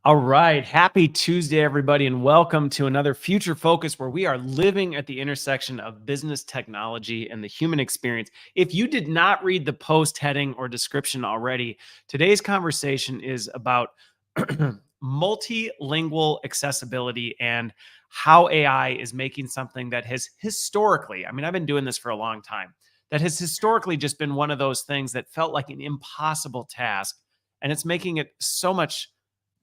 All right. Happy Tuesday, everybody, and welcome to another Future Focus where we are living at the intersection of business technology and the human experience. If you did not read the post heading or description already, today's conversation is about multilingual accessibility and how AI is making something that has historically, I've been doing this for a long time, that has historically just been one of those things that felt like an impossible task. And it's making it so much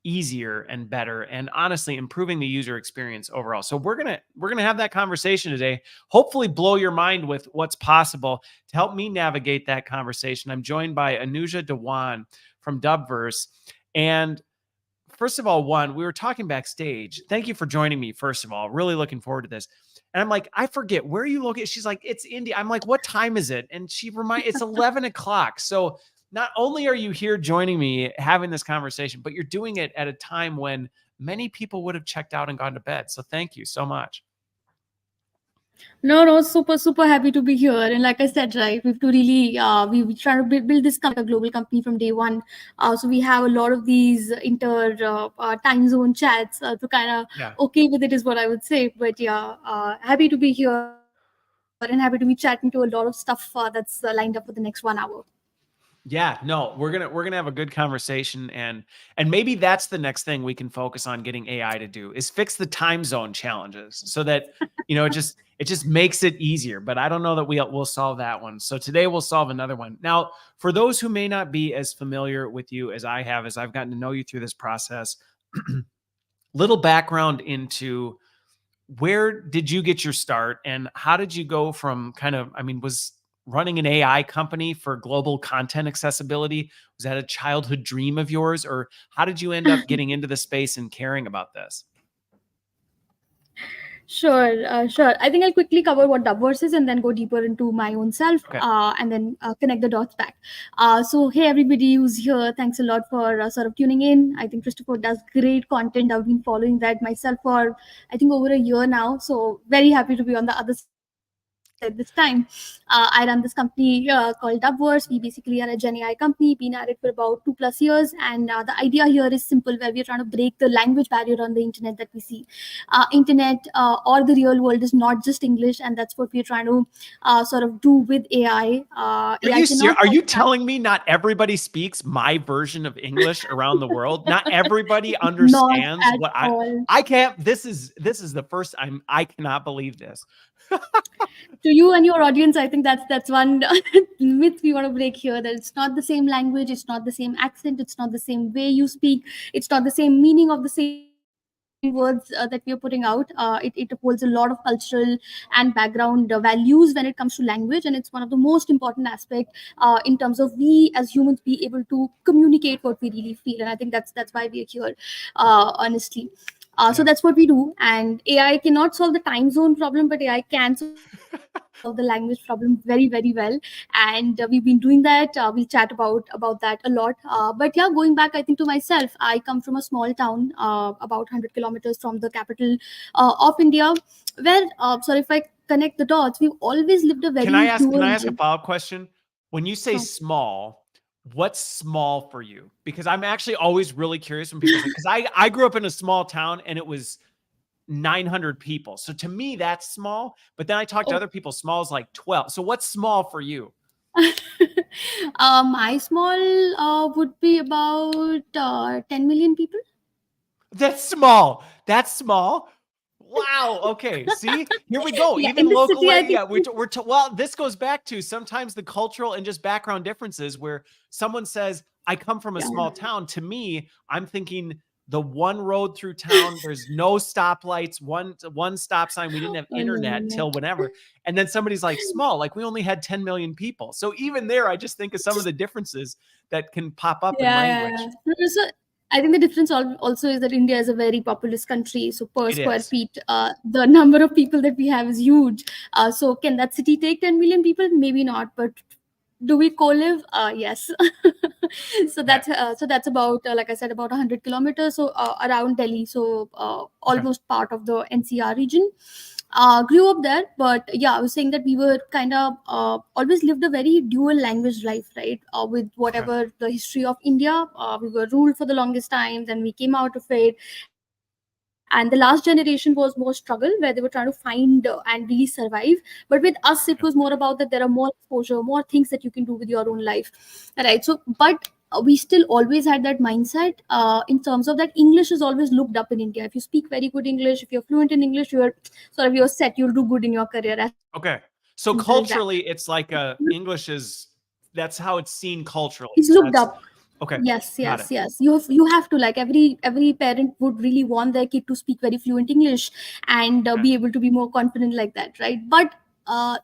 easier and better, and honestly improving the user experience overall. So we're going to have that conversation today, hopefully blow your mind with what's possible. To help me navigate that conversation, I'm joined by Anuja Dhawan from Dübverse. And first of all, we were talking backstage. Thank you for joining me. First of all, really looking forward to this. And I'm like, I forget, where are you located? She's like, it's India. I'm like, what time is it? And it's 11 o'clock. So not only are you here joining me having this conversation, but you're doing it at a time when many people would have checked out and gone to bed. So thank you so much. No, super happy to be here. And like I said, right, we have to really we try to build this company, a global company from day one. So we have a lot of these time zone chats to kind of okay with it is what I would say. But happy to be here and happy to be chatting to a lot of stuff that's lined up for the next 1 hour. Yeah, no, we're gonna have a good conversation, and maybe that's the next thing we can focus on getting AI to do is fix the time zone challenges so that it just makes it easier. But I don't know that we'll solve that one. So today we'll solve another one. Now, for those who may not be as familiar with you as I have, as I've gotten to know you through this process, little background into where did you get your start and how did you go from was running an AI company for global content accessibility? Was that a childhood dream of yours, or how did you end up getting into the space and caring about this? Sure. I think I'll quickly cover what Dübverse is and then go deeper into my own self, and then connect the dots back. So, hey, everybody who's here, thanks a lot for sort of tuning in. I think Christopher does great content. I've been following that myself for, I think, over a year now. So, very happy to be on the other side this time. I run this company called Dübverse. We basically are a Gen AI company, been at it for about 2+ years. And the idea here is simple, where we are trying to break the language barrier on the internet that we see. Internet or the real world is not just English, and that's what we're trying to sort of do with AI. Are you telling me not everybody speaks my version of English around the world? Not everybody understands what I can't. This is the first time I cannot believe this. To you and your audience, I think that's one myth we want to break here, that it's not the same language, it's not the same accent, it's not the same way you speak, it's not the same meaning of the same words that we are putting out. It holds a lot of cultural and background values when it comes to language, and it's one of the most important aspect in terms of we as humans be able to communicate what we really feel. And I think that's why we are here, honestly. So that's what we do. And AI cannot solve the time zone problem, but AI can solve the language problem very, very well. And we've been doing that. We'll chat about that a lot. But yeah, going back, I think to myself, I come from a small town about 100 kilometers from the capital of India, where, sorry, if I connect the dots, we've always lived a very Can I ask a follow-up question? When you say small, what's small for you? Because I'm actually always really curious when people say, because I grew up in a small town and it was 900 people. So to me, that's small. But then I talk to other people, small is like 12. So what's small for you? My small would be about 10 million people. That's small. That's small. Wow. Okay. See, here we go. Even locally, well, this goes back to sometimes the cultural and just background differences where someone says, I come from a small town. To me, I'm thinking the one road through town, there's no stoplights, one stop sign. We didn't have internet till whenever. And then somebody's like, small, like we only had 10 million people. So even there, I just think of some of the differences that can pop up in language. So I think the difference also is that India is a very populous country. So per square feet, the number of people that we have is huge. So can that city take 10 million people? Maybe not, but do we co-live? Yes. So that's about, like I said, about 100 kilometers. So around Delhi. So almost part of the NCR region. grew up there. But yeah, I was saying that we were kind of always lived a very dual language life, right? With Okay. whatever the history of India, we were ruled for the longest time, then we came out of it. And the last generation was more struggle, where they were trying to find and really survive. But with us, it was more about that there are more exposure, more things that you can do with your own life, right? So, but we still always had that mindset in terms of that English is always looked up in India. If you speak very good English, if you're fluent in English, you're set, you'll do good in your career. As simple as Okay. that. So culturally, it's like English is that's how it's seen culturally. It's looked That's up. okay. Yes, Got yes, it. yes. You have to, like, every parent would really want their kid to speak very fluent English and Okay. be able to be more confident like that, right? But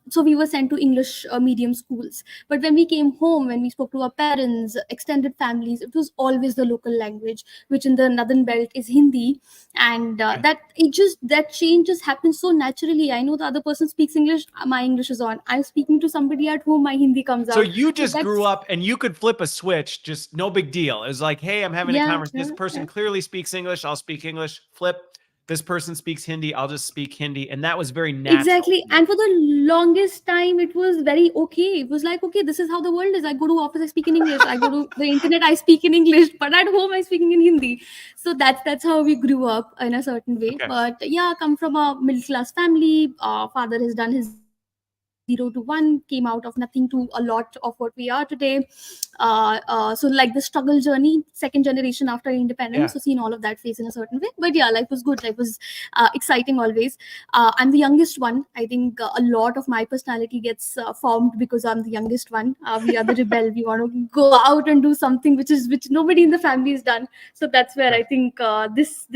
so we were sent to English medium schools. But when we came home, when we spoke to our parents, extended families, it was always the local language, which in the northern belt is Hindi. And Okay. that change just happens so naturally. I know the other person speaks English, my English is on. I'm speaking to somebody at home, my Hindi comes So out. you So just grew that's up and you could flip a switch, just no big deal. It was like, hey, I'm having a yeah, conversation. This yeah, person yeah. clearly speaks English. I'll speak English. Flip. This person speaks Hindi. I'll just speak Hindi. And that was very natural Exactly. to you. And for the longest time, it was very okay. It was like, okay, this is how the world is. I go to office, I speak in English. I go to the internet, I speak in English. But at home, I'm speaking in Hindi. So that's how we grew up in a certain way. Okay. But yeah, come from a middle class family. Father has done his 0 to 1, came out of nothing to a lot of what we are today. So like the struggle journey, second generation after independence, so Yeah. seen all of that phase in a certain way. But yeah, life was good. Life was exciting always. I'm the youngest one. I think a lot of my personality gets formed because I'm the youngest one. We are the rebel. We want to go out and do something which nobody in the family has done. So that's where Okay. I think this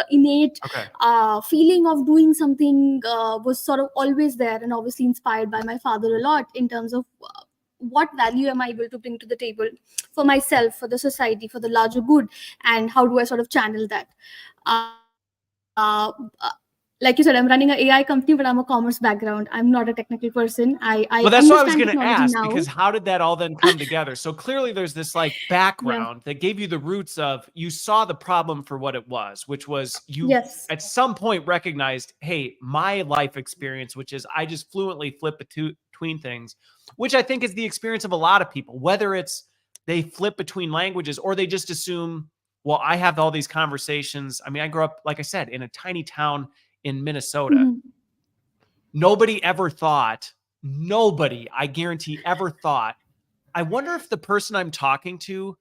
innate Okay. feeling of doing something was sort of always there, and obviously inspired by my father a lot in terms of what value am I able to bring to the table for myself, for the society, for the larger good, and how do I sort of channel that. Like you said, I'm running an AI company, but I'm a commerce background. I'm not a technical person. I Well, that's what I understand was going to technology ask now. because how did that all then come together? So clearly there's this like Yeah. background that gave you the roots of you saw the problem for what it was, which was you Yes. at some point recognized, hey, my life experience, which is I just fluently flip between things, which I think is the experience of a lot of people, whether it's they flip between languages or they just assume, well, I have all these conversations. I mean, I grew up, like I said, in a tiny town in Minnesota. Mhm. Nobody, I guarantee, ever thought, I wonder if the person I'm talking to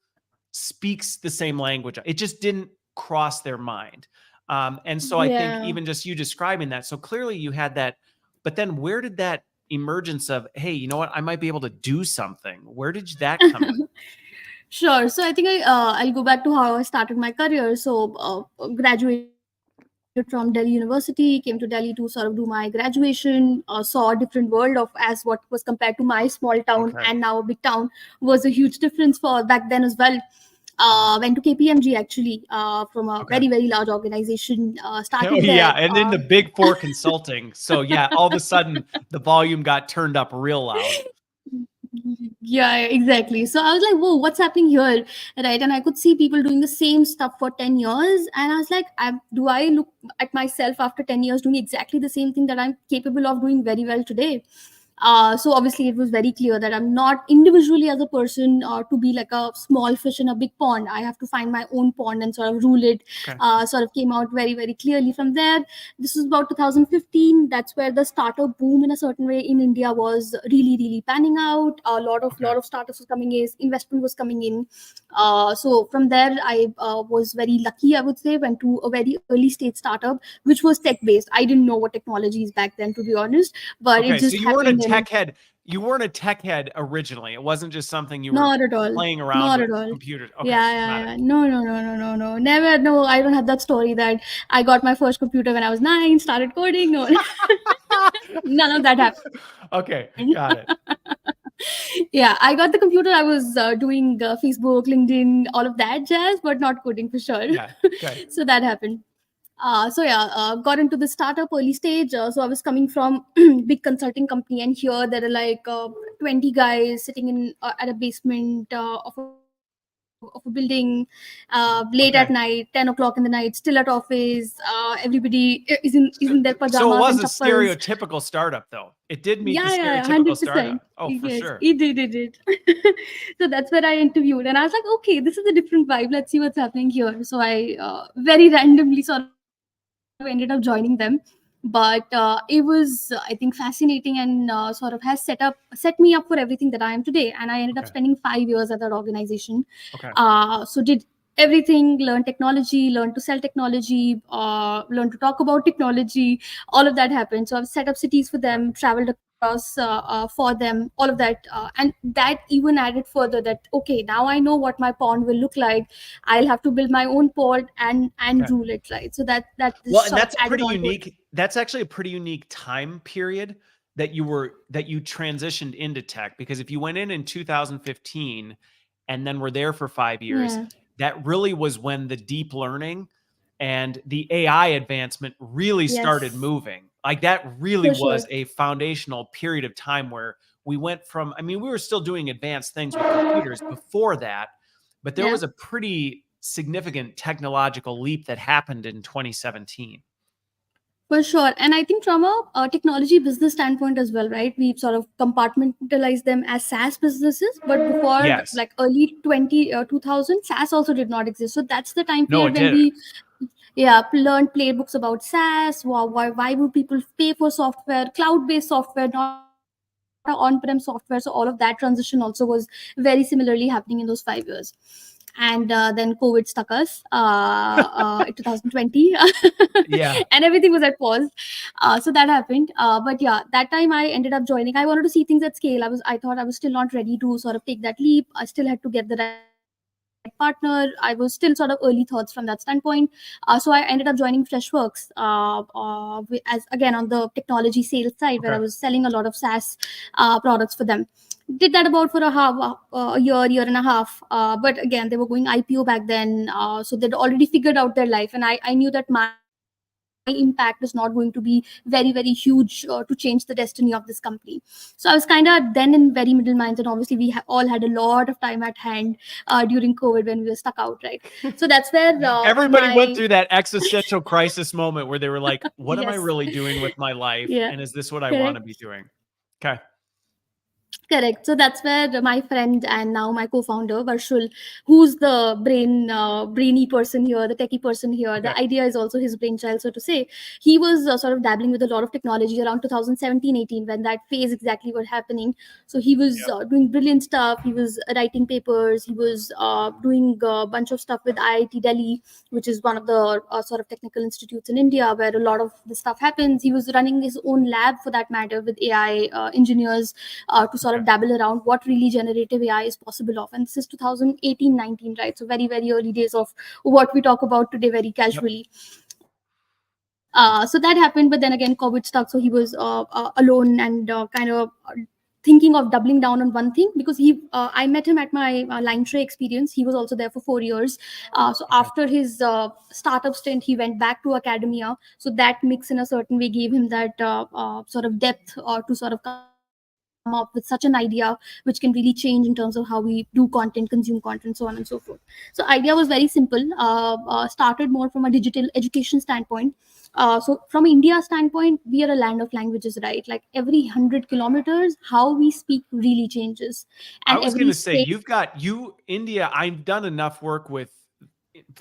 speaks the same language. It just didn't cross their mind. And so I think Yeah. even just you describing that, so clearly you had that, but then where did that emergence of, hey, you know what, I might be able to do something? Where did that come in? Sure. So I think I'll go back to how I started my career. So graduated from Delhi University, came to Delhi to sort of do my graduation. Saw a different world of as what was compared to my small town and now a Okay. big town was a huge difference for back then as well. Went to KPMG actually from a very Okay. very large organization. Oh, Started yeah. there. And then the big four consulting. So, yeah, all of a sudden the volume got turned up real loud. Yeah, exactly. So I was like, whoa, what's happening here? Right. And I could see people doing the same stuff for 10 years. And I was like, do I look at myself after 10 years doing exactly the same thing that I'm capable of doing very well today? So obviously it was very clear that I'm not individually as a person to be like a small fish in a big pond. I have to find my own pond and sort of rule it. Okay. Sort of came out very very clearly from there. This was about 2015. That's where the startup boom in a certain way in India was really really panning out. A lot of Okay. startups was coming in, investment was coming in. So from there I was very lucky, I would say. Went to a very early stage startup which was tech based. I didn't know what technologies back then, to be honest, but it Okay, so just you weren't a happened. And tech head. You weren't a tech head originally. It wasn't just something you were not at all. playing around Not with at all. computers. Okay, Yeah, yeah, got it. yeah. No, no, no, no, no, no. Never. No, I don't have that story that I got my first computer when I was 9, started coding. No, none of that happened. Okay, got it. Yeah, I got the computer. I was doing Facebook, LinkedIn, all of that jazz, but not coding for sure. Yeah, okay. So that happened. So yeah, got into the startup early stage. So I was coming from big consulting company, and here there are like 20 guys sitting in at a basement of a very very large office. of a building, late Okay. at night, 10 o'clock in the night, still at office. Everybody is in their So it pajamas was and a chappals. stereotypical startup, though. It did meet the Yeah, stereotypical 100%. startup. Oh, for Yes, sure. it did, it did. So that's where I interviewed, and I was like, okay, this is a different vibe. Let's see what's happening here. So I very randomly sort of ended up joining them, but it was, I think, fascinating, and sort of has set me up for everything that I am today. And I ended up Okay. spending 5 years at that organization. Okay. So did everything, learn technology, learn to sell technology, learn to talk about technology. All of that happened. So I've set up cities for them, traveled across for them, all of that, and that even added further that okay, now I know what my pond will look like. I'll have to build my own pond and Okay. rule it, right? So that Well, just and sort of that's a added pretty on to it. unique. That's actually a pretty unique time period that you transitioned into tech, because if you went in 2015 and then were there for 5 years, Yeah, that really was when the deep learning and the AI advancement really started yes, moving. Like that really for sure. was a foundational period of time where we went from, I mean, we were still doing advanced things with computers before that, but there Yeah. was a pretty significant technological leap that happened in 2017. For sure. And I think from a technology business standpoint as well, right? We've sort of compartmentalized them as SaaS businesses, but before Yes. like early 2000, SaaS also did not exist. So that's the time No, period it when didn't. we, yeah, learned playbooks about SaaS. Why would people pay for software, cloud-based software, not a on-prem software? So all of that transition also was very similarly happening in those 5 years. And then COVID stuck us in 2020, Yeah. and everything was at pause. So that happened. But yeah, that time I ended up joining. I wanted to see things at scale. I thought I was still not ready to sort of take that leap. I still had to get the right partner. I was still sort of early thoughts from that standpoint. So I ended up joining Freshworks as again on the technology sales side, where I was Okay. selling a lot of SaaS products for them. Did that about for a year and a half. But again, they were going IPO back then, so they'd already figured out their life, and I knew that my impact is not going to be very huge to change the destiny of this company. So I was kind of then in very middle minds, and obviously we all had a lot of time at hand during COVID when we were stuck out, right? So that's where Everybody my went through that existential crisis moment where they were like, what am I yes, really doing with my life? yeah, And is this what I want to correct. be doing? Okay. Correct. So that's where my friend and now my co-founder Varshul, who's the brainy person here, the techie person here. Okay. The idea is also his brainchild, so to say. He was sort of dabbling with a lot of technology around 2017-18 when that phase exactly was happening. So he was Yep. doing brilliant stuff. He was writing papers. He was doing a bunch of stuff with IIT Delhi, which is one of the sort of technical institutes in India where a lot of this stuff happens. He was running his own lab for that matter with AI engineers to sort Okay. of dabble around what really generative AI is possible of. And this is 2018-19, right? So very, very early days of what we talk about today very Yep. casually. So that happened, but then again, COVID stuck. So he was alone and kind of thinking of doubling down on one thing because I met him at my line tray experience. He was also there for 4 years. So Okay. after his startup stint, he went back to academia. So that mix in a certain way gave him that sort of depth to sort of come up with such an idea which can really change in terms of how we do content, consume content, so on and so forth. So idea was very simple. Started more from a digital education standpoint. So from India standpoint, we are a land of languages, right? Like every 100 kilometers, how we speak really changes, I and was going every to say, state. you've got India. I've done enough work with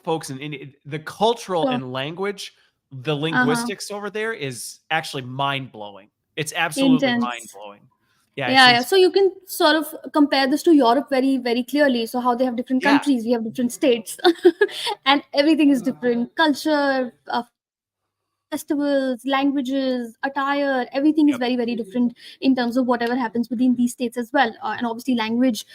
folks in India. The cultural Sure. and language, the Uh-huh. linguistics over there is actually mind blowing. It's absolutely mind Intense. blowing. Yeah. It's Yeah. So insane. you can sort of compare this to Europe very, very clearly. So how they have different Yeah. countries, we have different states, and everything is different. Culture, festivals, languages, attire, everything is very, very different Yep. in terms of whatever happens within these states as well. And obviously, language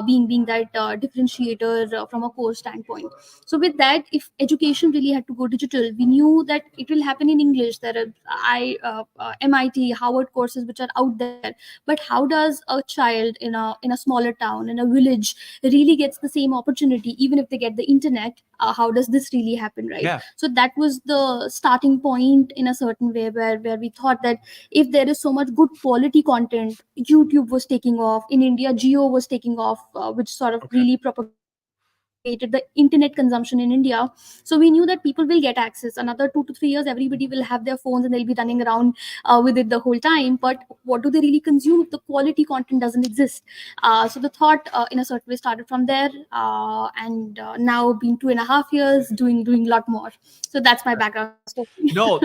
being that differentiator from a core standpoint. So with that, if education really had to go digital, we knew that it will happen in English. There are MIT, Harvard courses which are out there, but how does a child in a smaller town, in a village, really gets the same opportunity even if they get the internet? How does this really happen, right? Yeah. So that was the starting point in a certain way where we thought that if there is so much good quality content, YouTube was taking off in India, Geo was taking off, which sort of Okay. really propagated created the internet consumption in India. So we knew that people will get access. Another 2 to 3 years, everybody will have their phones and they'll be running around with it the whole time. But what do they really consume if the quality content doesn't exist? So the thought, in a certain way, started from there, and now been 2.5 years doing a lot more. So that's my background story. No,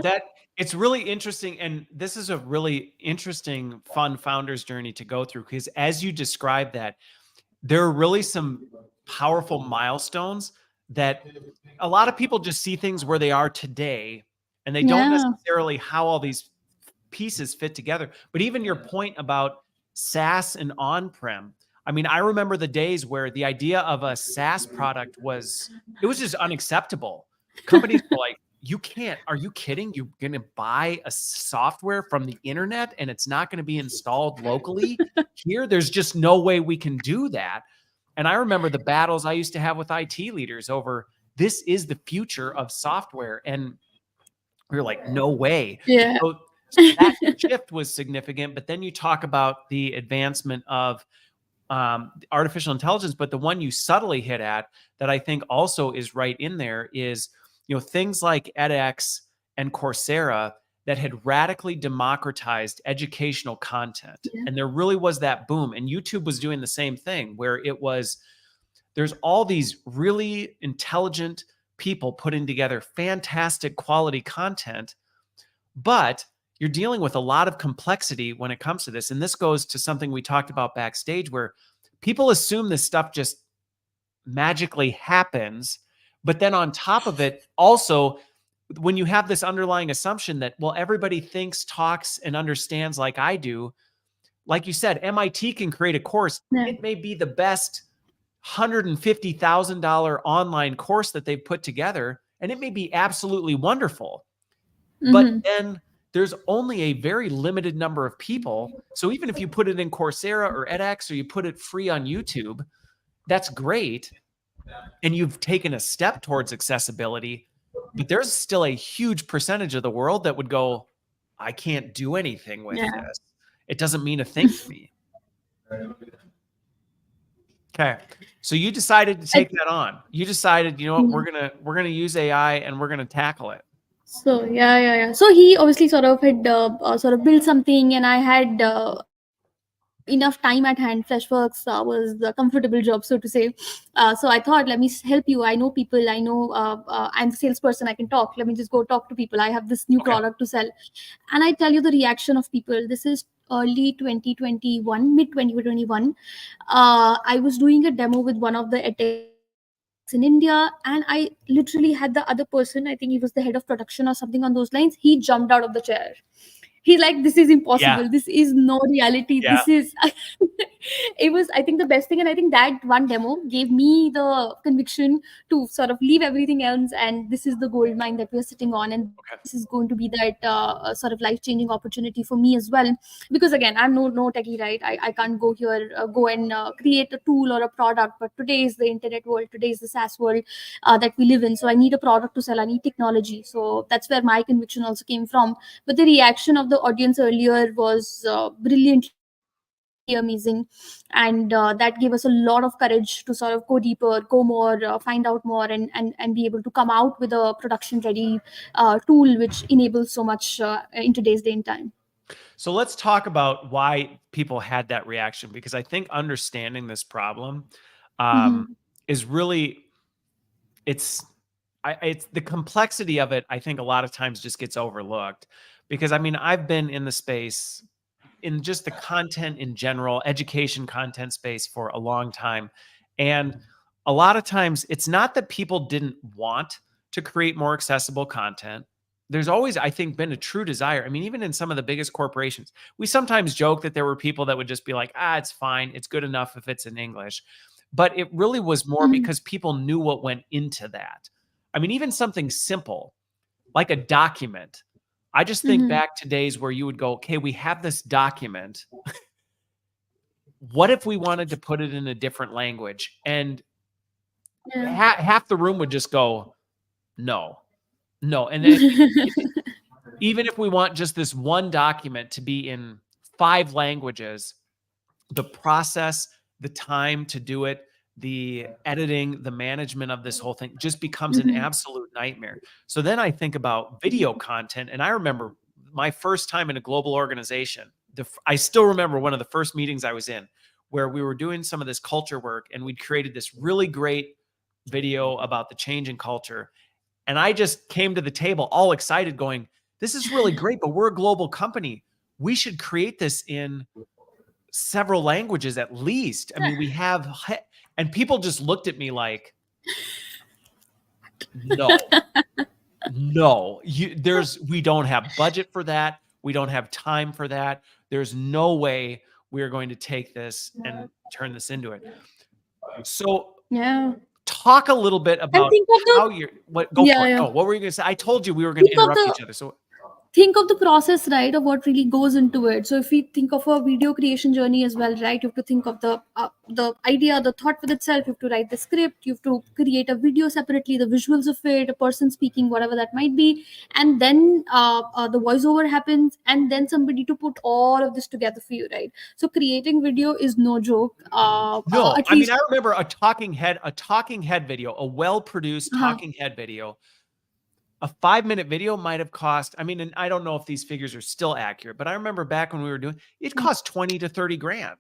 it's really interesting. And this is a really interesting, fun founder's journey to go through, because as you describe that, there are really some powerful milestones that a lot of people just see things where they are today, and they don't Yeah. necessarily how all these pieces fit together. But even your point about SaaS and on-prem, I mean, I remember the days where the idea of a SaaS product it was just unacceptable. Companies were like, you can't, are you kidding? You're going to buy a software from the internet and it's not going to be installed locally here? There's just no way we can do that. And I remember the battles I used to have with IT leaders over, this is the future of software. And we were like, no way. Yeah. So that shift was significant. But then you talk about the advancement of artificial intelligence, but the one you subtly hit at that I think also is right in there is, things like edX and Coursera that had radically democratized educational content. Yeah. And there really was that boom. And YouTube was doing the same thing, where there's all these really intelligent people putting together fantastic quality content, but you're dealing with a lot of complexity when it comes to this. And this goes to something we talked about backstage, where people assume this stuff just magically happens. But then on top of it, also, when you have this underlying assumption that, well, everybody thinks, talks, and understands like I do, like you said, MIT can create a course. Yeah. It may be the best $150,000 online course that they've put together, and it may be absolutely wonderful. But then there's only a very limited number of people. So even if you put it in Coursera or edX, or you put it free on YouTube, that's great. And you've taken a step towards accessibility, but there's still a huge percentage of the world that would go, I can't do anything with this. It doesn't mean a thing to me. Okay. So you decided to take that on. You decided, you know what, we're gonna use AI and we're gonna tackle it. So yeah. So he obviously sort of had sort of built something, and I had enough time at hand. Freshworks was the comfortable job, so to say. So I thought, let me help you. I know people. I know I'm the salesperson. I can talk. Let me just go talk to people. I have this new product to sell. And I tell you the reaction of people. This is early 2021, mid 2021. I was doing a demo with one of the edtechs in India, and I literally had the other person, I think he was the head of production or something on those lines. He jumped out of the chair. He's like, this is impossible. Yeah. This is no reality. Yeah. This is, it was, I think, the best thing. And I think that one demo gave me the conviction to sort of leave everything else. And this is the gold mine that we're sitting on. And this is going to be that sort of life-changing opportunity for me as well. Because again, I'm no techie, right? I can't go here, go and create a tool or a product. But today is the internet world. Today is the SaaS world that we live in. So I need a product to sell. I need technology. So that's where my conviction also came from. But the reaction of the audience earlier was brilliantly amazing, and that gave us a lot of courage to sort of go deeper, go more, find out more, and be able to come out with a production ready tool which enables so much in today's day and time. So let's talk about why people had that reaction, because I think understanding this problem is really, it's the complexity of it. I think a lot of times just gets overlooked, because I mean, I've been in the space, in just the content in general, education content space, for a long time. And a lot of times it's not that people didn't want to create more accessible content. There's always, I think, been a true desire. I mean, even in some of the biggest corporations, we sometimes joke that there were people that would just be like, it's fine. It's good enough if it's in English. But it really was more because people knew what went into that. I mean, even something simple like a document. I just think back to days where you would go, okay, we have this document. What if we wanted to put it in a different language? And half the room would just go, no. And then, even if we want just this one document to be in 5 languages, the process, the time to do it, the editing, the management of this whole thing just becomes an Mhm. absolute nightmare. So then I think about video content, and I remember my first time in a global organization. I still remember one of the first meetings I was in where we were doing some of this culture work, and we'd created this really great video about the change in culture. And I just came to the table all excited, going, "This is really great, but we're a global company. We should create this in several languages at least. I mean, we have," and people just looked at me like, "No, no, we don't have budget for that. We don't have time for that. There's no way we're going to take this and turn this into it." So Yeah. talk a little bit And about think of the how go yeah, for it. yeah. No, what were you gonna say? I told you we were gonna Think of interrupt the each other. So think of the process, right, of what really goes into it. So if we think of a video creation journey as well, right, you have to think of the idea, the thought with itself. You have to write the script, you have to create a video separately, the visuals of it, a person speaking, whatever that might be, and then the voiceover happens, and then somebody to put all of this together for you, right? So creating video is no joke, no, at I mean, least. I remember a talking head video, a well-produced Uh-huh. talking head video. A 5-minute video might have cost, I mean, and I don't know if these figures are still accurate, but I remember back when we were doing it, cost 20 to 30 grand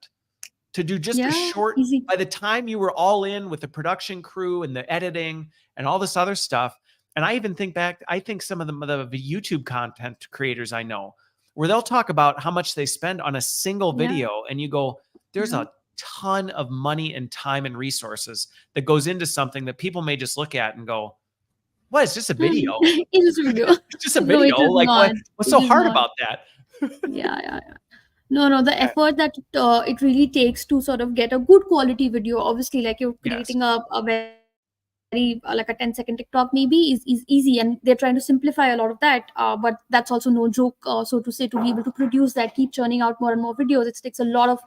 to do just a Yeah, short. easy. By the time you were all in with the production crew and the editing and all this other stuff, and I even think back, I think some of the YouTube content creators I know, where they'll talk about how much they spend on a single Yeah, video, and you go, there's yeah. a ton of money and time and resources that goes into something that people may just look at and go, "What? It's just a video. It is video. It's just a No, video. it is Like, not. what's It so is hard not. about that?" Yeah, yeah, yeah. No, no, the effort that it really takes to sort of get a good quality video, obviously, like you're Yes. creating a very like a 10-second TikTok maybe is easy, and they're trying to simplify a lot of that. But that's also no joke, so to say, to be able to produce that, keep churning out more and more videos. It takes a lot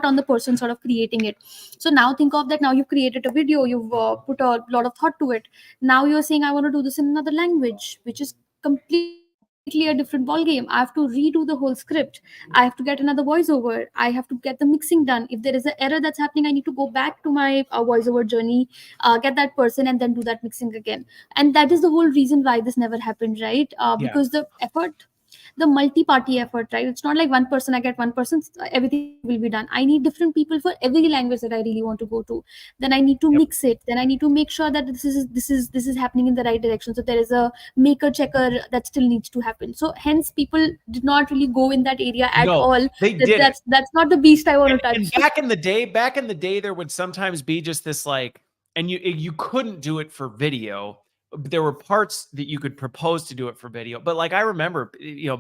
on the person sort of creating it. So now think of that. Now you've created a video, you've put a lot of thought to it. Now you're saying, I want to do this in another language, which is completely a different ball game. I have to redo the whole script. I have to get another voiceover. I have to get the mixing done. If there is an error that's happening, I need to go back to my voiceover journey, get that person, and then do that mixing again. And that is the whole reason why this never happened, right? Yeah. Because the multi-party effort, right? It's not like one person, I get one person, everything will be done. I need different people for every language that I really want to go to. Then I need to Yep. mix it. Then I need to make sure that this is happening in the right direction. So there is a maker checker that still needs to happen. So hence people did not really go in that area at No, all. they that didn't. that's not the beast I want to And touch. back in the day, there would sometimes be just this, like, and you couldn't do it for video. But there were parts that you could propose to do it for video. But like I remember,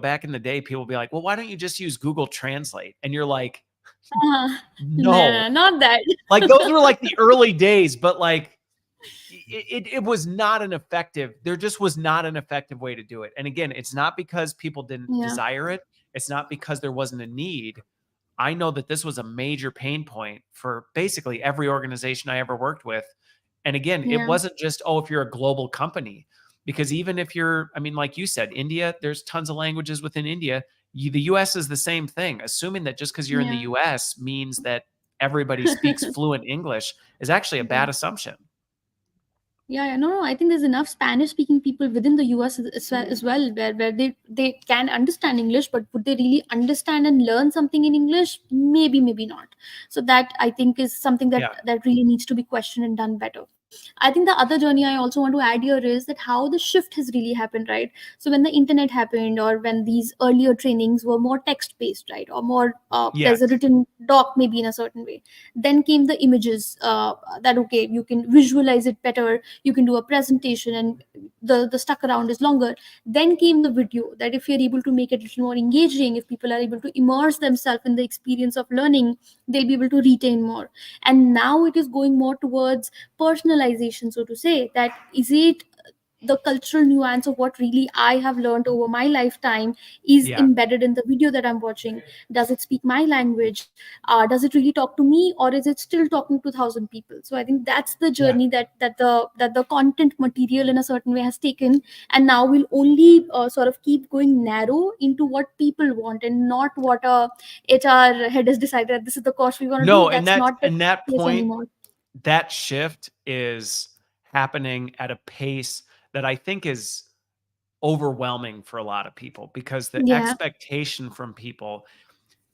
back in the day, people would be like, "Well, why don't you just use Google Translate?" And you're like, No, "No." no, not that. Like those were like the early days, but like it was not an effective, there just was not an effective way to do it. And again, it's not because people didn't Yeah, desire it. It's not because there wasn't a need. I know that this was a major pain point for basically every organization I ever worked with. And again, it yeah, wasn't just, oh, if you're a global company, because even if you're, I mean, like you said, India, there's tons of languages within India. The US is the same thing. Assuming that just because you're in the yeah. US means that everybody speaks fluent English is actually a Yeah. bad assumption. Yeah, yeah, no, no. I think there's enough Spanish-speaking people within the US as well, where they can understand English, but would they really understand and learn something in English? Maybe, maybe not. So that I think is something that Yeah. that really needs to be questioned and done better. I think the other journey I also want to add here is that how the shift has really happened, right? So when the internet happened, or when these earlier trainings were more text-based, right, or more there's a Yes. written doc maybe in a certain way. Then came the images, that okay, you can visualize it better, you can do a presentation, and the stuck around is longer. Then came the video, that if you're able to make it a little more engaging, if people are able to immerse themselves in the experience of learning, they'll be able to retain more. And now it is going more towards personalization, so to say. That is it, the cultural nuance of what really I have learned over my lifetime is Yeah. embedded in the video that I'm watching. Does it speak my language? Does it really talk to me, or is it still talking to 1,000 people? So I think that's the Yeah. journey that the content material in a certain way has taken, and now will only sort of keep going narrow into what people want, and not what a HR head has decided that this is the course we want to do. No, and That's that not the and that case point anymore. that shift is happening at a pace that I think is overwhelming for a lot of people, because the Yeah. expectation from people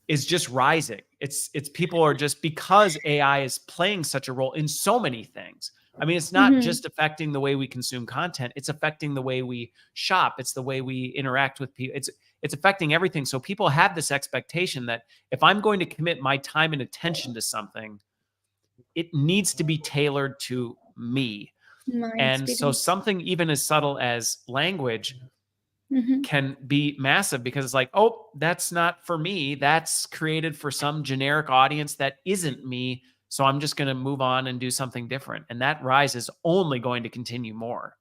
is just rising. It's people are just, because AI is playing such a role in so many things. I mean, it's not Mm-hmm. just affecting the way we consume content, it's affecting the way we shop, it's the way we interact with people. It's affecting everything. So people have this expectation that if I'm going to commit my time and attention to something, it needs to be tailored to me. My And so experience. something even as subtle as language Mm-hmm. can be massive, because it's like, oh, that's not for me. That's created for some generic audience that isn't me. So I'm just going to move on and do something different. And that rise is only going to continue more.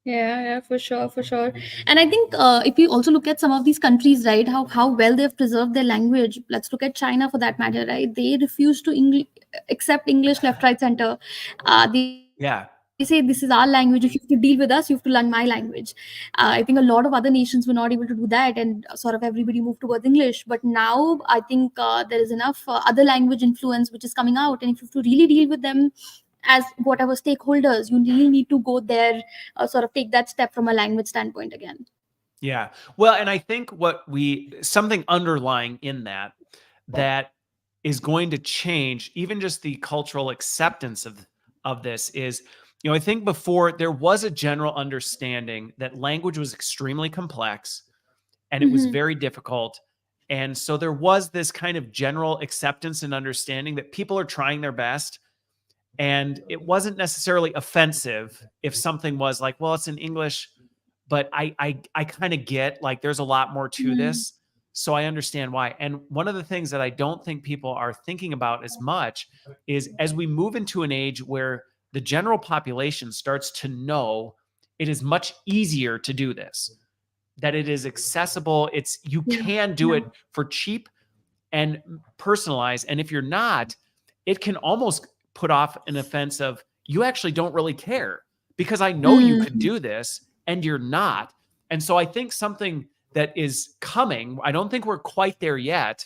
Yeah, yeah, for sure, for sure. And I think if we also look at some of these countries, right, how well they've preserved their language. Let's look at China for that matter, right? They refuse to accept English left, right, center. They say this is our Yeah. language. If you have to deal with us, you have to learn my language. I think a lot of other nations were not able to do that, and sort of everybody moved towards English. But now I think there is enough other language influence which is coming out, and if you have to really deal with them as whatever stakeholders, you really need to go there, sort of take that step from a language standpoint again. Yeah. Well, and I think something underlying in that is going to change even just the cultural acceptance of this is, I think before there was a general understanding that language was extremely complex and it was Mm-hmm. very difficult. And so there was this kind of general acceptance and understanding that people are trying their best. And it wasn't necessarily offensive if something was like, well, it's in English, but I kind of get, like, there's a lot more to Mm-hmm. this. So I understand why. And one of the things that I don't think people are thinking about as much is, as we move into an age where the general population starts to know it is much easier to do this, that it is accessible, you Yeah, can do yeah. it for cheap and personalize. And if you're not, it can almost put off an offense of, you actually don't really care because I know you could Mm-hmm. do this and you're not. And so I think something that is coming, I don't think we're quite there yet,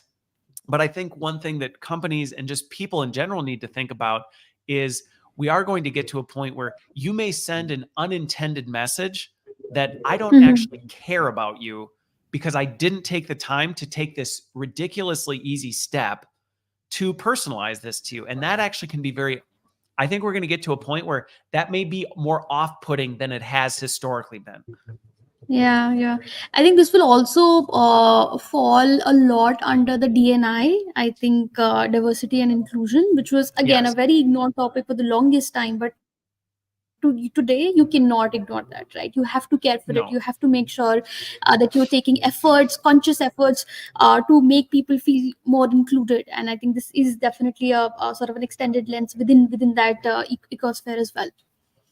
but I think one thing that companies and just people in general need to think about is, we are going to get to a point where you may send an unintended message that I don't actually Mm-hmm. care about you, because I didn't take the time to take this ridiculously easy step to personalize this to you. And that actually can be I think we're going to get to a point where that may be more off-putting than it has historically been. Yeah, yeah. I think this will also fall a lot under the DNI. I think diversity and inclusion, which was again a Yes. very ignored topic for the longest time. But today, you cannot ignore that, right? You have to care for it. You have to No. make sure that you're taking efforts, conscious efforts, to make people feel more included. And I think this is definitely a sort of an extended lens within that ecosphere as well.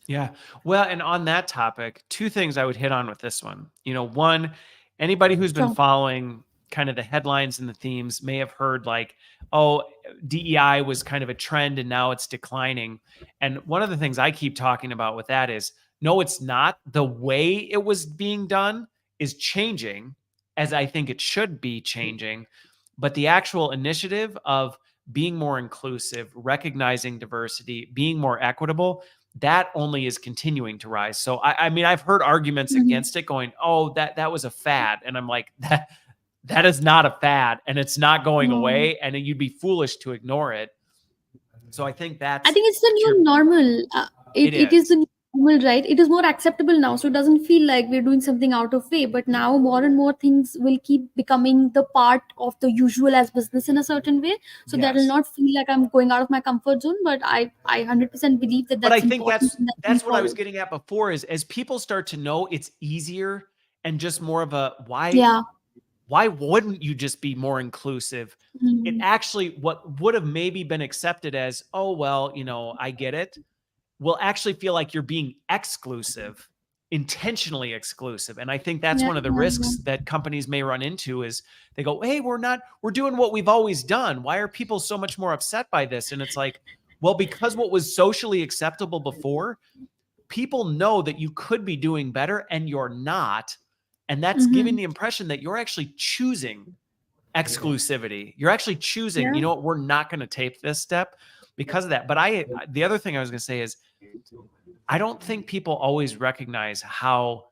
Yeah. Well, and on that topic, two things I would hit on with this one. One, anybody who's been Strong. following kind of the headlines and the themes may have heard, like, oh, DEI was kind of a trend and now it's declining. And one of the things I keep talking about with that is, no, it's not. The way it was being done is changing, as I think it should be changing. But the actual initiative of being more inclusive, recognizing diversity, being more equitable, that only is continuing to rise. So I mean, I've heard arguments Mhm. against it going, oh, that was a fad. And I'm like, that is not a fad, and it's not going No. away, and you'd be foolish to ignore it. So I think I that's think it's the to your, new normal. it It is the is. new normal, right? It is more acceptable now, so it doesn't feel like we're doing something out of way. But now more and more things will keep becoming the part of the usual as business in a certain way. So that will Yes. not feel like I'm going out of my comfort zone. But I 100% believe that But I that's think important that's and that we that's what I was follow. getting at before, is as people start to know it's easier and just more of a, Yeah. why wouldn't you just be more inclusive? It Mm. actually, what would have maybe been accepted as, oh, well, I get it, will actually feel like you're being exclusive, intentionally exclusive. And I think that's Yeah, one of the yeah, yeah. risks that companies may run into, is they go, hey, we're doing what we've always done. Why are people so much more upset by this? And it's like, well, because what was socially acceptable before, people know that you could be doing better and you're not. And that's giving Mm-hmm. the impression that you're actually choosing exclusivity. You're actually choosing, Yeah. what, we're not going to take this step because of that. But the other thing I was going to say is, I don't think people always recognize how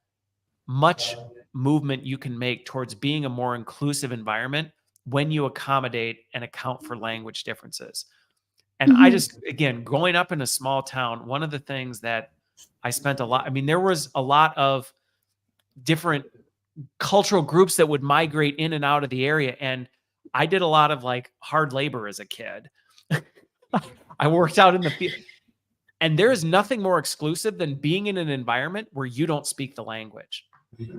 much movement you can make towards being a more inclusive environment when you accommodate and account for language differences. And I just, again, growing up in a small town, one of the things that I spent a lot, I mean, there was a lot of different cultural groups that would migrate in and out of the area. And I did a lot of like hard labor as a kid. I worked out in the field. And there is nothing more exclusive than being in an environment where you don't speak the language.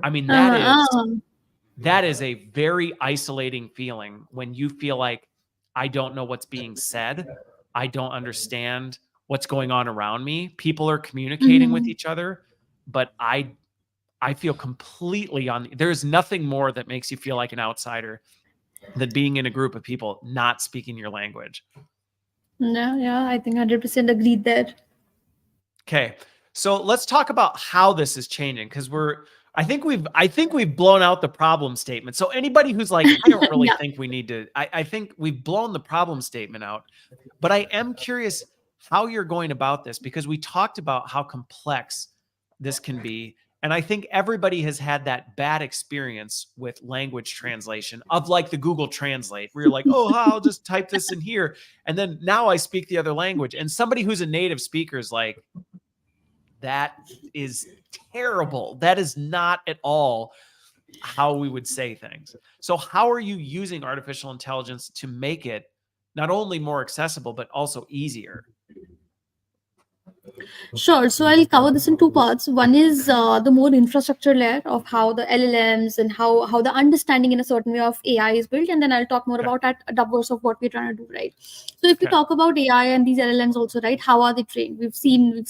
I mean, that is a very isolating feeling when you feel like, I don't know what's being said. I don't understand what's going on around me. People are communicating with each other, but I feel completely there's nothing more that makes you feel like an outsider than being in a group of people not speaking your language. Yeah, I think 100% agreed there. Okay. So let's talk about how this is changing, because I think we've blown out the problem statement. So anybody who's like, I don't really think we need to, I think we've blown the problem statement out, but I am curious how you're going about this, because we talked about how complex this can be. And I think everybody has had that bad experience with language translation of like the Google Translate, where you're like, oh, I'll just type this in here. And then now I speak the other language. And somebody who's a native speaker is like, that is terrible. That is not at all how we would say things. So how are you using artificial intelligence to make it not only more accessible, but also easier? Sure. So I'll cover this in two parts. One is the more infrastructure layer of how the LLMs and how the understanding in a certain way of AI is built, and then I'll talk more about at Dübverse of what we're trying to do, right? So if we talk about AI and these LLMs also, right, how are they trained? We've seen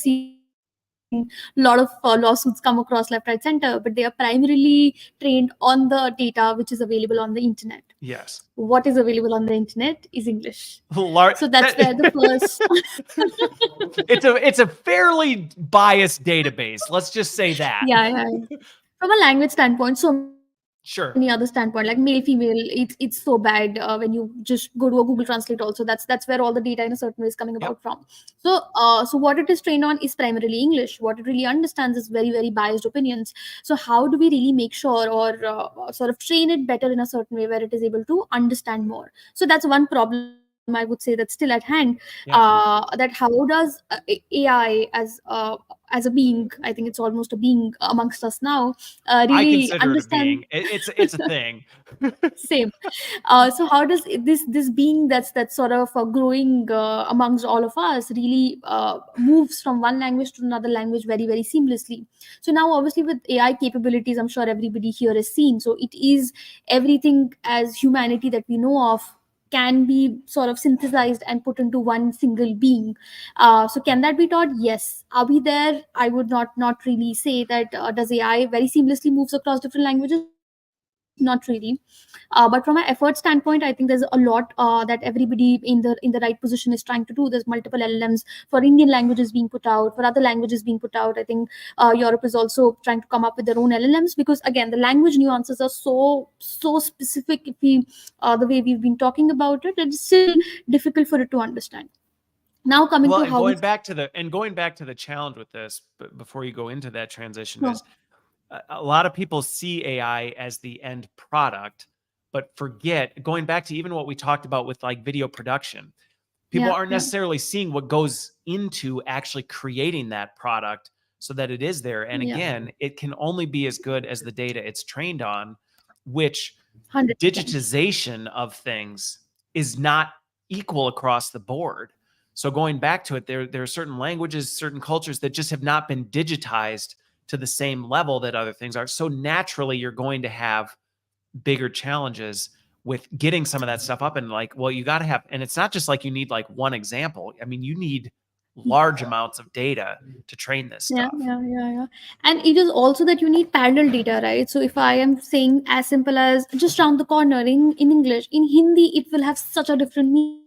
a lot of lawsuits come across left, right, center, but they are primarily trained on the data which is available on the internet. Yes. What is available on the internet is English. So that's where the first. it's a fairly biased database. Let's just say that. Yeah. From a language standpoint, so sure, any other standpoint, like male, female, it's so bad when you just go to a Google Translate. Also, that's where all the data in a certain way is coming about from. So what it is trained on is primarily English. What it really understands is very, very biased opinions. So how do we really make sure or sort of train it better in a certain way where it is able to understand more? So that's one problem I would say that's still at hand. That how does AI as a being, I think it's almost a being amongst us now, really understand. It's a thing. Same. So how does this being that's sort of growing amongst all of us really moves from one language to another language very, very seamlessly? So now obviously with AI capabilities, I'm sure everybody here has seen, so it is everything as humanity that we know of can be sort of synthesized and put into one single being. So can that be taught? Yes. Are we there? I would not really say that. Does AI very seamlessly moves across different languages? Not really. But from an effort standpoint, I think there's a lot that everybody in the right position is trying to do. There's multiple LLMs for Indian languages being put out, for other languages being put out. I think Europe is also trying to come up with their own LLMs, because again, the language nuances are so specific. If we the way we've been talking about it, it's still difficult for it to understand. Now coming to how going back to the challenge with this, but before you go into that transition, is a lot of people see AI as the end product, but forget, going back to even what we talked about with like video production, people aren't necessarily seeing what goes into actually creating that product so that it is there. And again, it can only be as good as the data it's trained on, which 100%. Digitization of things is not equal across the board. So going back to it, there are certain languages, certain cultures that just have not been digitized to the same level that other things are. So naturally, you're going to have bigger challenges with getting some of that stuff up. And like, well, you got to have, and it's not just like you need like one example. I mean, you need large amounts of data to train this stuff. Yeah. And it is also that you need parallel data, right? So if I am saying as simple as just round the corner in English, in Hindi, it will have such a different meaning.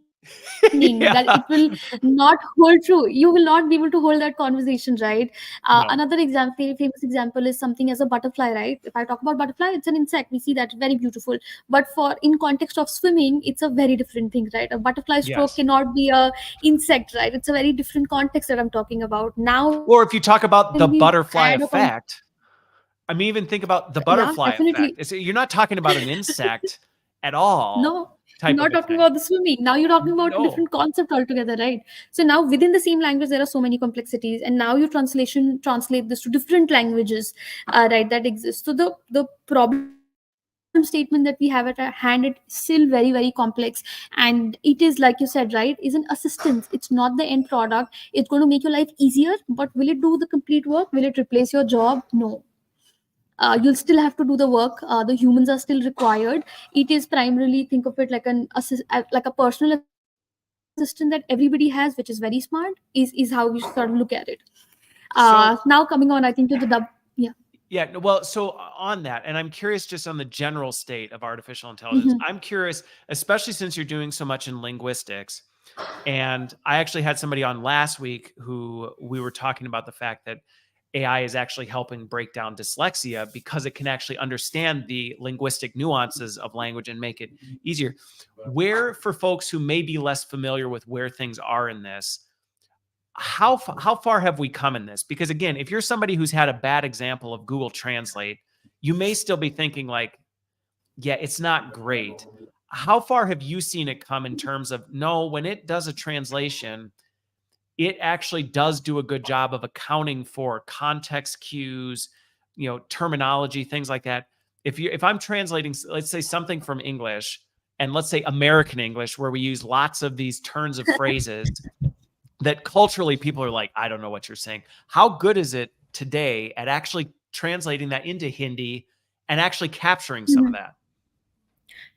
meaning that it Yeah. will not hold true. You will not be able to hold that conversation, right? No. Another example, famous example, is something as a butterfly, right? If I talk about butterfly, it's an insect. We see that very beautiful, but for in context of swimming, it's a very different thing, right? A butterfly stroke Yes. cannot be a insect, right? It's a very different context that I'm talking about. Now, Or when if you we talk about the add a butterfly effect, I mean, even think about the yeah, butterfly definitely. effect. You're not talking about an insect at all No, you're type not of a talking thing. about the swimming. Now you're talking about a No. different concept altogether, right? So now within the same language, there are so many complexities, and now you translate this to different languages, right? That exist. So the problem statement that we have at our hand, it's still very very complex, and it is, like you said, right? Is an assistance. It's not the end product. It's going to make your life easier, but will it do the complete work? Will it replace your job? No. You'll still have to do the work. The humans are still required. It is primarily, think of it like like a personal assistant that everybody has, which is very smart. Is how you sort of look at it. Now So coming on, I think, to the yeah. yeah, well, so on that, and I'm curious just on the general state of artificial intelligence. Mhm. I'm curious, especially since you're doing so much in linguistics. And I actually had somebody on last week who we were talking about the fact that AI is actually helping break down dyslexia because it can actually understand the linguistic nuances of language and make it easier. Where, for folks who may be less familiar with where things are in this, how far have we come in this? Because again, if you're somebody who's had a bad example of Google Translate, you may still be thinking like, yeah, it's not great. How far have you seen it come in terms of, no, when it does a translation, it actually does do a good job of accounting for context cues, terminology, things like that. If I'm translating, let's say something from English, and let's say American English, where we use lots of these turns of phrases that culturally people are like, I don't know what you're saying. How good is it today at actually translating that into Hindi and actually capturing some of Mhm. that?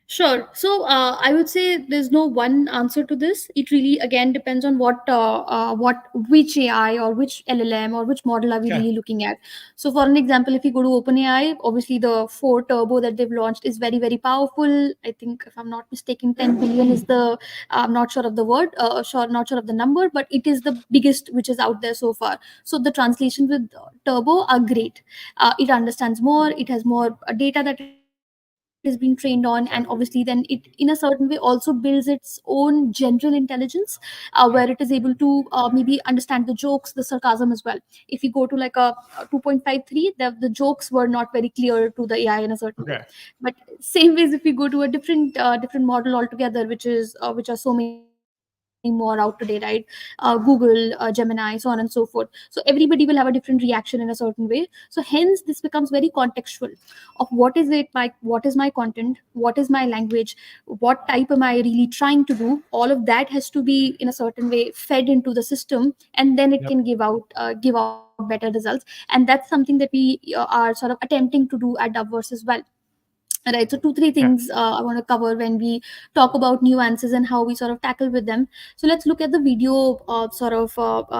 Sure. So I would say there's no one answer to this. It really again depends on which AI or which LLM or which model are we Okay. really looking at. So for an example, if you go to OpenAI, obviously the 4 Turbo that they've launched is very very powerful. I think, if I'm not mistaken, 10 billion is the, I'm not sure of the word, not sure of the number, but it is the biggest which is out there so far. So the translation with Turbo are great. It understands more. It has more data that is being trained on, and obviously then it in a certain way also builds its own general intelligence, where it is able to maybe understand the jokes, the sarcasm as well. If you go to like a 2.53, the jokes were not very clear to the AI in a certain way. Okay. But same ways, if we go to a different model altogether, which are so many more out today, right? Google, Gemini, so on and so forth. So everybody will have a different reaction in a certain way. So hence this becomes very contextual of what is my content, what is my language, what type am I really trying to do. All of that has to be in a certain way fed into the system, and then it Yep. can give out better results. And that's something that we are sort of attempting to do at Dubverse as well. Right, so two three Okay. things I want to cover when we talk about nuances and how we sort of tackle with them. So let's look at the video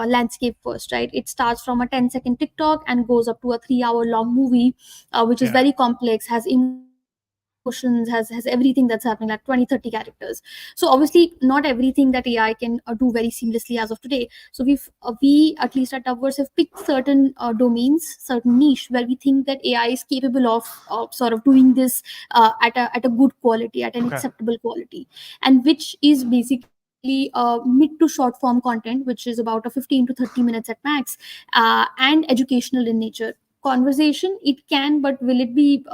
landscape first, right? It starts from a 10-second TikTok and goes up to a 3-hour long movie, which is Yeah. very complex, has emotions, has everything that's happening, like 20-30 characters. So obviously not everything that AI can do very seamlessly as of today. So we at least at Upwords have picked certain domains, certain niche, where we think that AI is capable of sort of doing this at a good quality, at an Okay. acceptable quality, and which is basically mid to short form content, which is about a 15 to 30 minutes at max, and educational in nature. Conversation, it can, but will it be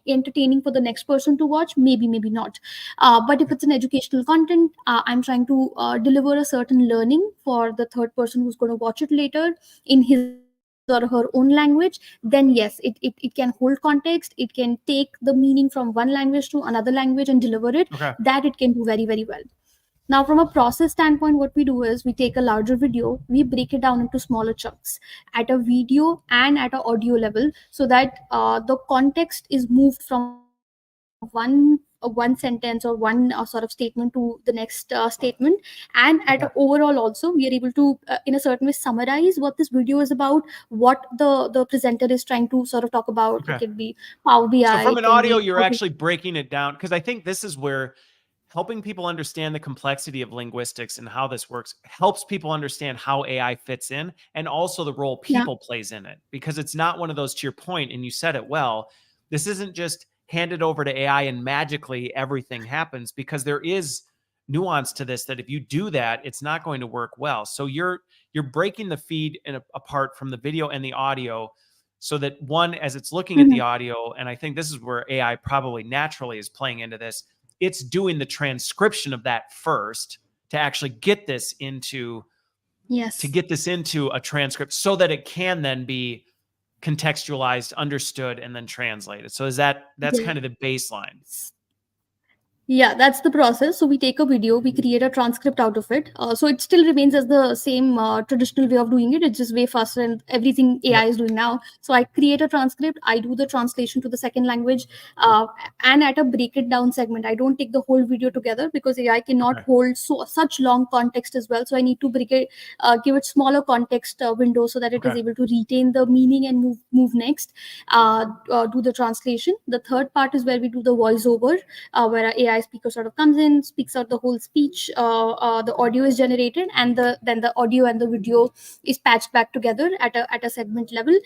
entertaining for the next person to watch? Maybe, maybe not. But if it's an educational content, I'm trying to deliver a certain learning for the third person who's going to watch it later in his or her own language, then yes, it can hold context. It can take the meaning from one language to another language and deliver it. Okay. That it can do very very well. Now, from a process standpoint, what we do is we take a larger video, we break it down into smaller chunks at a video and at a audio level, so that the context is moved from one sentence or one sort of statement to the next statement. And at a Okay. overall also, we are able to in a certain way summarize what this video is about, what the presenter is trying to sort of talk about. It Okay. can be Power So BI, from it an can audio, be you're actually breaking it down because I think this is where helping people understand the complexity of linguistics and how this works helps people understand how AI fits in and also the role Yeah. people plays in it, because it's not one of those, to your point, and you said it well, this isn't just handed over to AI and magically everything happens, because there is nuance to this, that if you do that, it's not going to work well. So you're breaking the feed apart from the video and the audio, so that one, as it's looking at the audio, and I think this is where AI probably naturally is playing into this, it's doing the transcription of that first to actually get this into Yes. a transcript, so that it can then be contextualized, understood, and then translated. So that's kind of the baseline. Yeah, that's the process. So we take a video, we create a transcript out of it. So it still remains as the same traditional way of doing it. It's just way faster and everything AI is doing now. So I create a transcript, I do the translation to the second language, and at a break it down segment. I don't take the whole video together because AI cannot hold such long context as well. So I need to break it, give it smaller context window so that it is able to retain the meaning and move next. Do the translation. The third part is where we do the voiceover, where our AI speaker sort of comes in, speaks out the whole speech. The audio is generated, and then the audio and the video is patched back together at a segment level.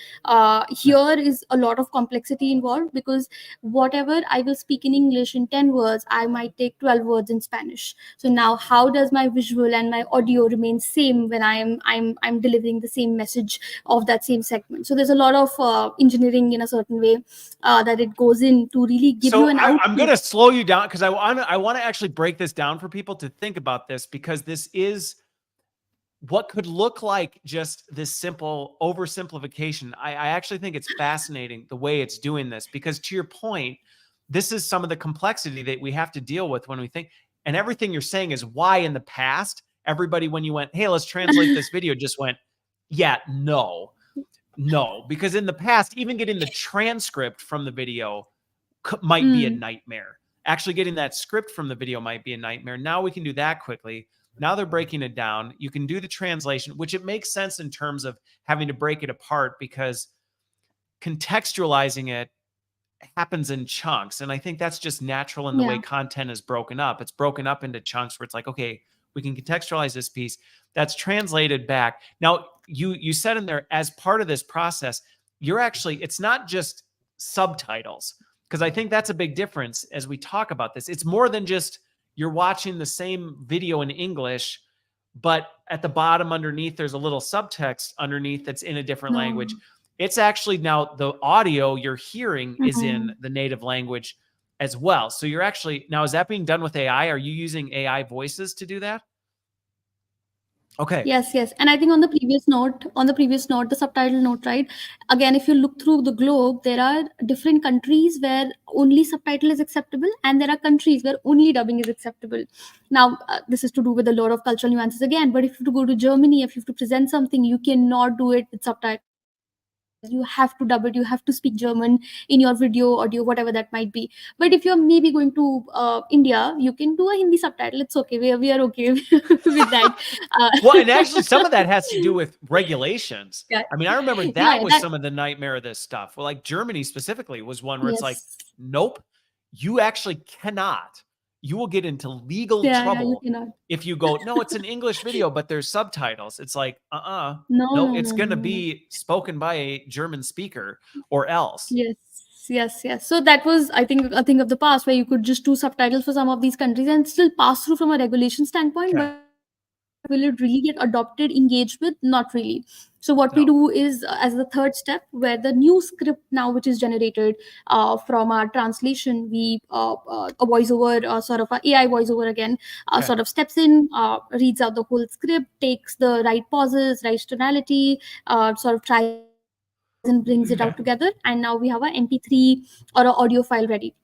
Here is a lot of complexity involved, because whatever I will speak in English in 10 words, I might take 12 words in Spanish. So now, how does my visual and my audio remain same when I'm delivering the same message of that same segment? So there's a lot of engineering in a certain way that it goes in to really give you an output. I'm going to slow you down, because I want to actually break this down for people to think about this, because this is what could look like just this simple oversimplification. I actually think it's fascinating the way it's doing this, because to your point, this is some of the complexity that we have to deal with when we think, and everything you're saying is why in the past, everybody, when you went, hey, let's translate this video, just went, yeah, no, because in the past, even getting the transcript from the video might be a nightmare. Actually getting that script from the video might be a nightmare. Now we can do that quickly. Now they're breaking it down. You can do the translation, which it makes sense in terms of having to break it apart, because contextualizing it happens in chunks. And I think that's just natural in the way content is broken up. It's broken up into chunks where it's like, okay, we can contextualize this piece. That's translated back. Now, you said in there, as part of this process, you're actually, it's not just subtitles, because I think that's a big difference as we talk about this. It's more than just you're watching the same video in English, but at the bottom underneath, there's a little subtext underneath that's in a different language. It's actually now the audio you're hearing is in the native language as well. So you're actually, now, is that being done with AI? Are you using AI voices to do that? Okay. Yes. And I think on the previous note, the subtitle note, right? Again, if you look through the globe, there are different countries where only subtitle is acceptable, and there are countries where only dubbing is acceptable. Now, this is to do with a lot of cultural nuances again, but if you have to go to Germany, if you have to present something, you cannot do it with subtitles. You have to dub it, you have to speak German in your video, audio, whatever that might be. But if you're maybe going to India, you can do a Hindi subtitle. It's okay. We are okay with that. Well, and actually some of that has to do with regulations. I mean, I remember that was some of the nightmare of this stuff. Well, like Germany specifically was one where it's like, nope, you actually cannot. You will get into legal trouble if you go, no, it's an English video, but there's subtitles. It's like, no, it's going to be spoken by a German speaker or else. Yes. So that was, I think, a thing of the past, where you could just do subtitles for some of these countries and still pass through from a regulation standpoint. But will it really get adopted, engaged with? Not really. So what we do is, as the third step, where the new script now, which is generated from our translation, we a voiceover, sort of a AI voiceover again, sort of steps in, reads out the whole script, takes the right pauses, right tonality, sort of tries and brings it out together, and now we have a MP3 or an audio file ready.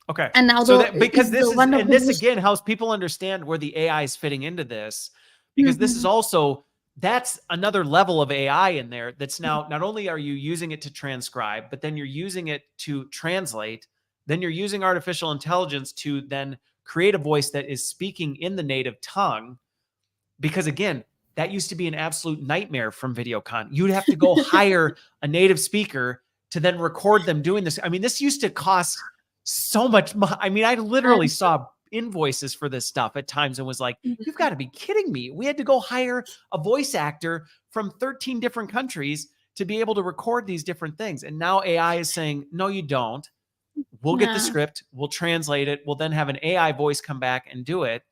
Okay. And now, so because this is, and this again helps people understand where the AI is fitting into this, because this is also, that's another level of AI in there. That's now, not only are you using it to transcribe, but then you're using it to translate. Then you're using artificial intelligence to then create a voice that is speaking in the native tongue. Because again, that used to be an absolute nightmare from video content. You'd have to go hire a native speaker to then record them doing this. I mean, this used to cost so much. I mean, I literally saw invoices for this stuff at times and was like, Mhm. you've got to be kidding me. We had to go hire a voice actor from 13 different countries to be able to record these different things. And now AI is saying, no, you don't. We'll get the Yeah. script, we'll translate it, we'll then have an AI voice come back and do it.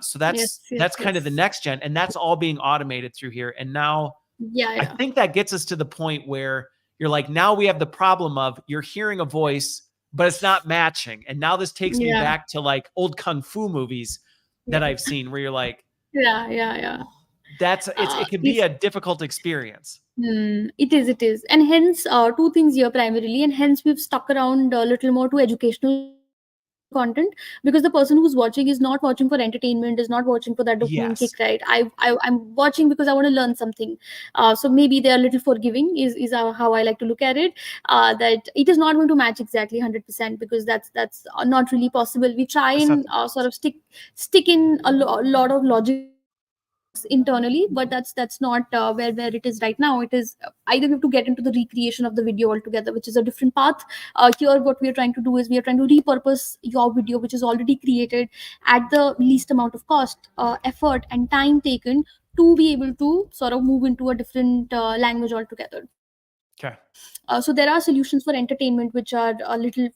So Yes, yes, that's kind of the yes. next gen, and that's all being automated through here. And now Yeah, I yeah. think that gets us to the point where you're like, now we have the problem of you're hearing a voice, but it's not matching. And now this takes me Yeah, back to like old kung fu movies yeah. that I've seen where you're like, Yeah, yeah, yeah. it can be If a difficult experience. it is, and hence two things here primarily, and hence we've stuck around a little more to educational content, because the person who's watching is not watching for entertainment, is not watching for that dopamine kick, right? Yes, I'm watching because I want to learn something. So maybe they are a little forgiving. Is how I like to look at it. That it is not going to match exactly 100%, because that's not really possible. We try that's not and the sort point. of stick in a lot of logics internally, but that's not where it is right now. It is either we have to get into the recreation of the video altogether, which is a different path. Here what we are trying to do is we are trying to repurpose your video, which is already created, at the least amount of cost, effort and time taken, to be able to sort of move into a different language altogether. Okay. So there are solutions for entertainment which are a little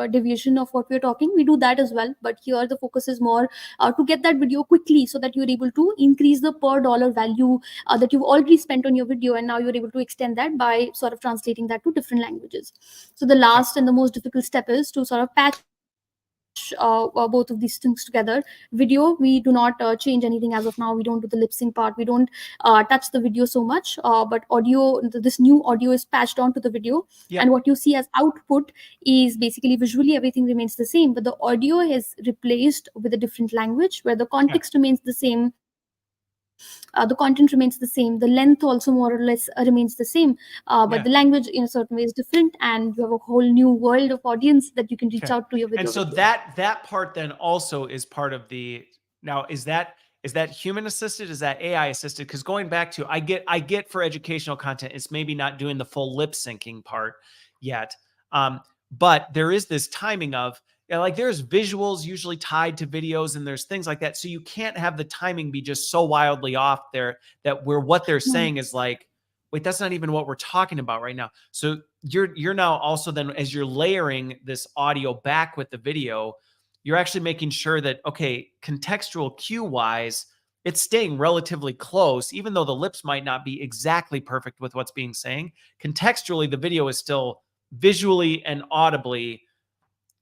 deviation of what we're talking. We do that as well, but here the focus is more to get that video quickly, so that you're able to increase the per dollar value that you've already spent on your video, and now you're able to extend that by sort of translating that to different languages. So the Okay. last and the most difficult step is to sort of patch both of these things together. Video, we do not change anything as of now. We don't do the lip sync part. We don't touch the video so much. But audio, this new audio is patched onto the video, and Yep. what you see as output is basically visually everything remains the same, but the audio is replaced with a different language, where the Okay. context remains the same, the content remains the same, the length also more or less remains the same, but the language Yeah. in a certain way is different, and you have a whole new world of audience that you can reach out Okay. to your And video so with. that part then also is part of the now is that human assisted? Is that AI assisted? Because going back to I get for educational content, it's maybe not doing the full lip syncing part yet. But there is this timing of like there's visuals usually tied to videos and there's things like that. So you can't have the timing be just so wildly off there that where what they're saying is like, wait, that's not even what we're talking about right now. So you're now also then as you're layering this audio back with the video, you're actually making sure that okay, contextual cue wise, it's staying relatively close, even though the lips might not be exactly perfect with what's being saying. Contextually, the video is still visually and audibly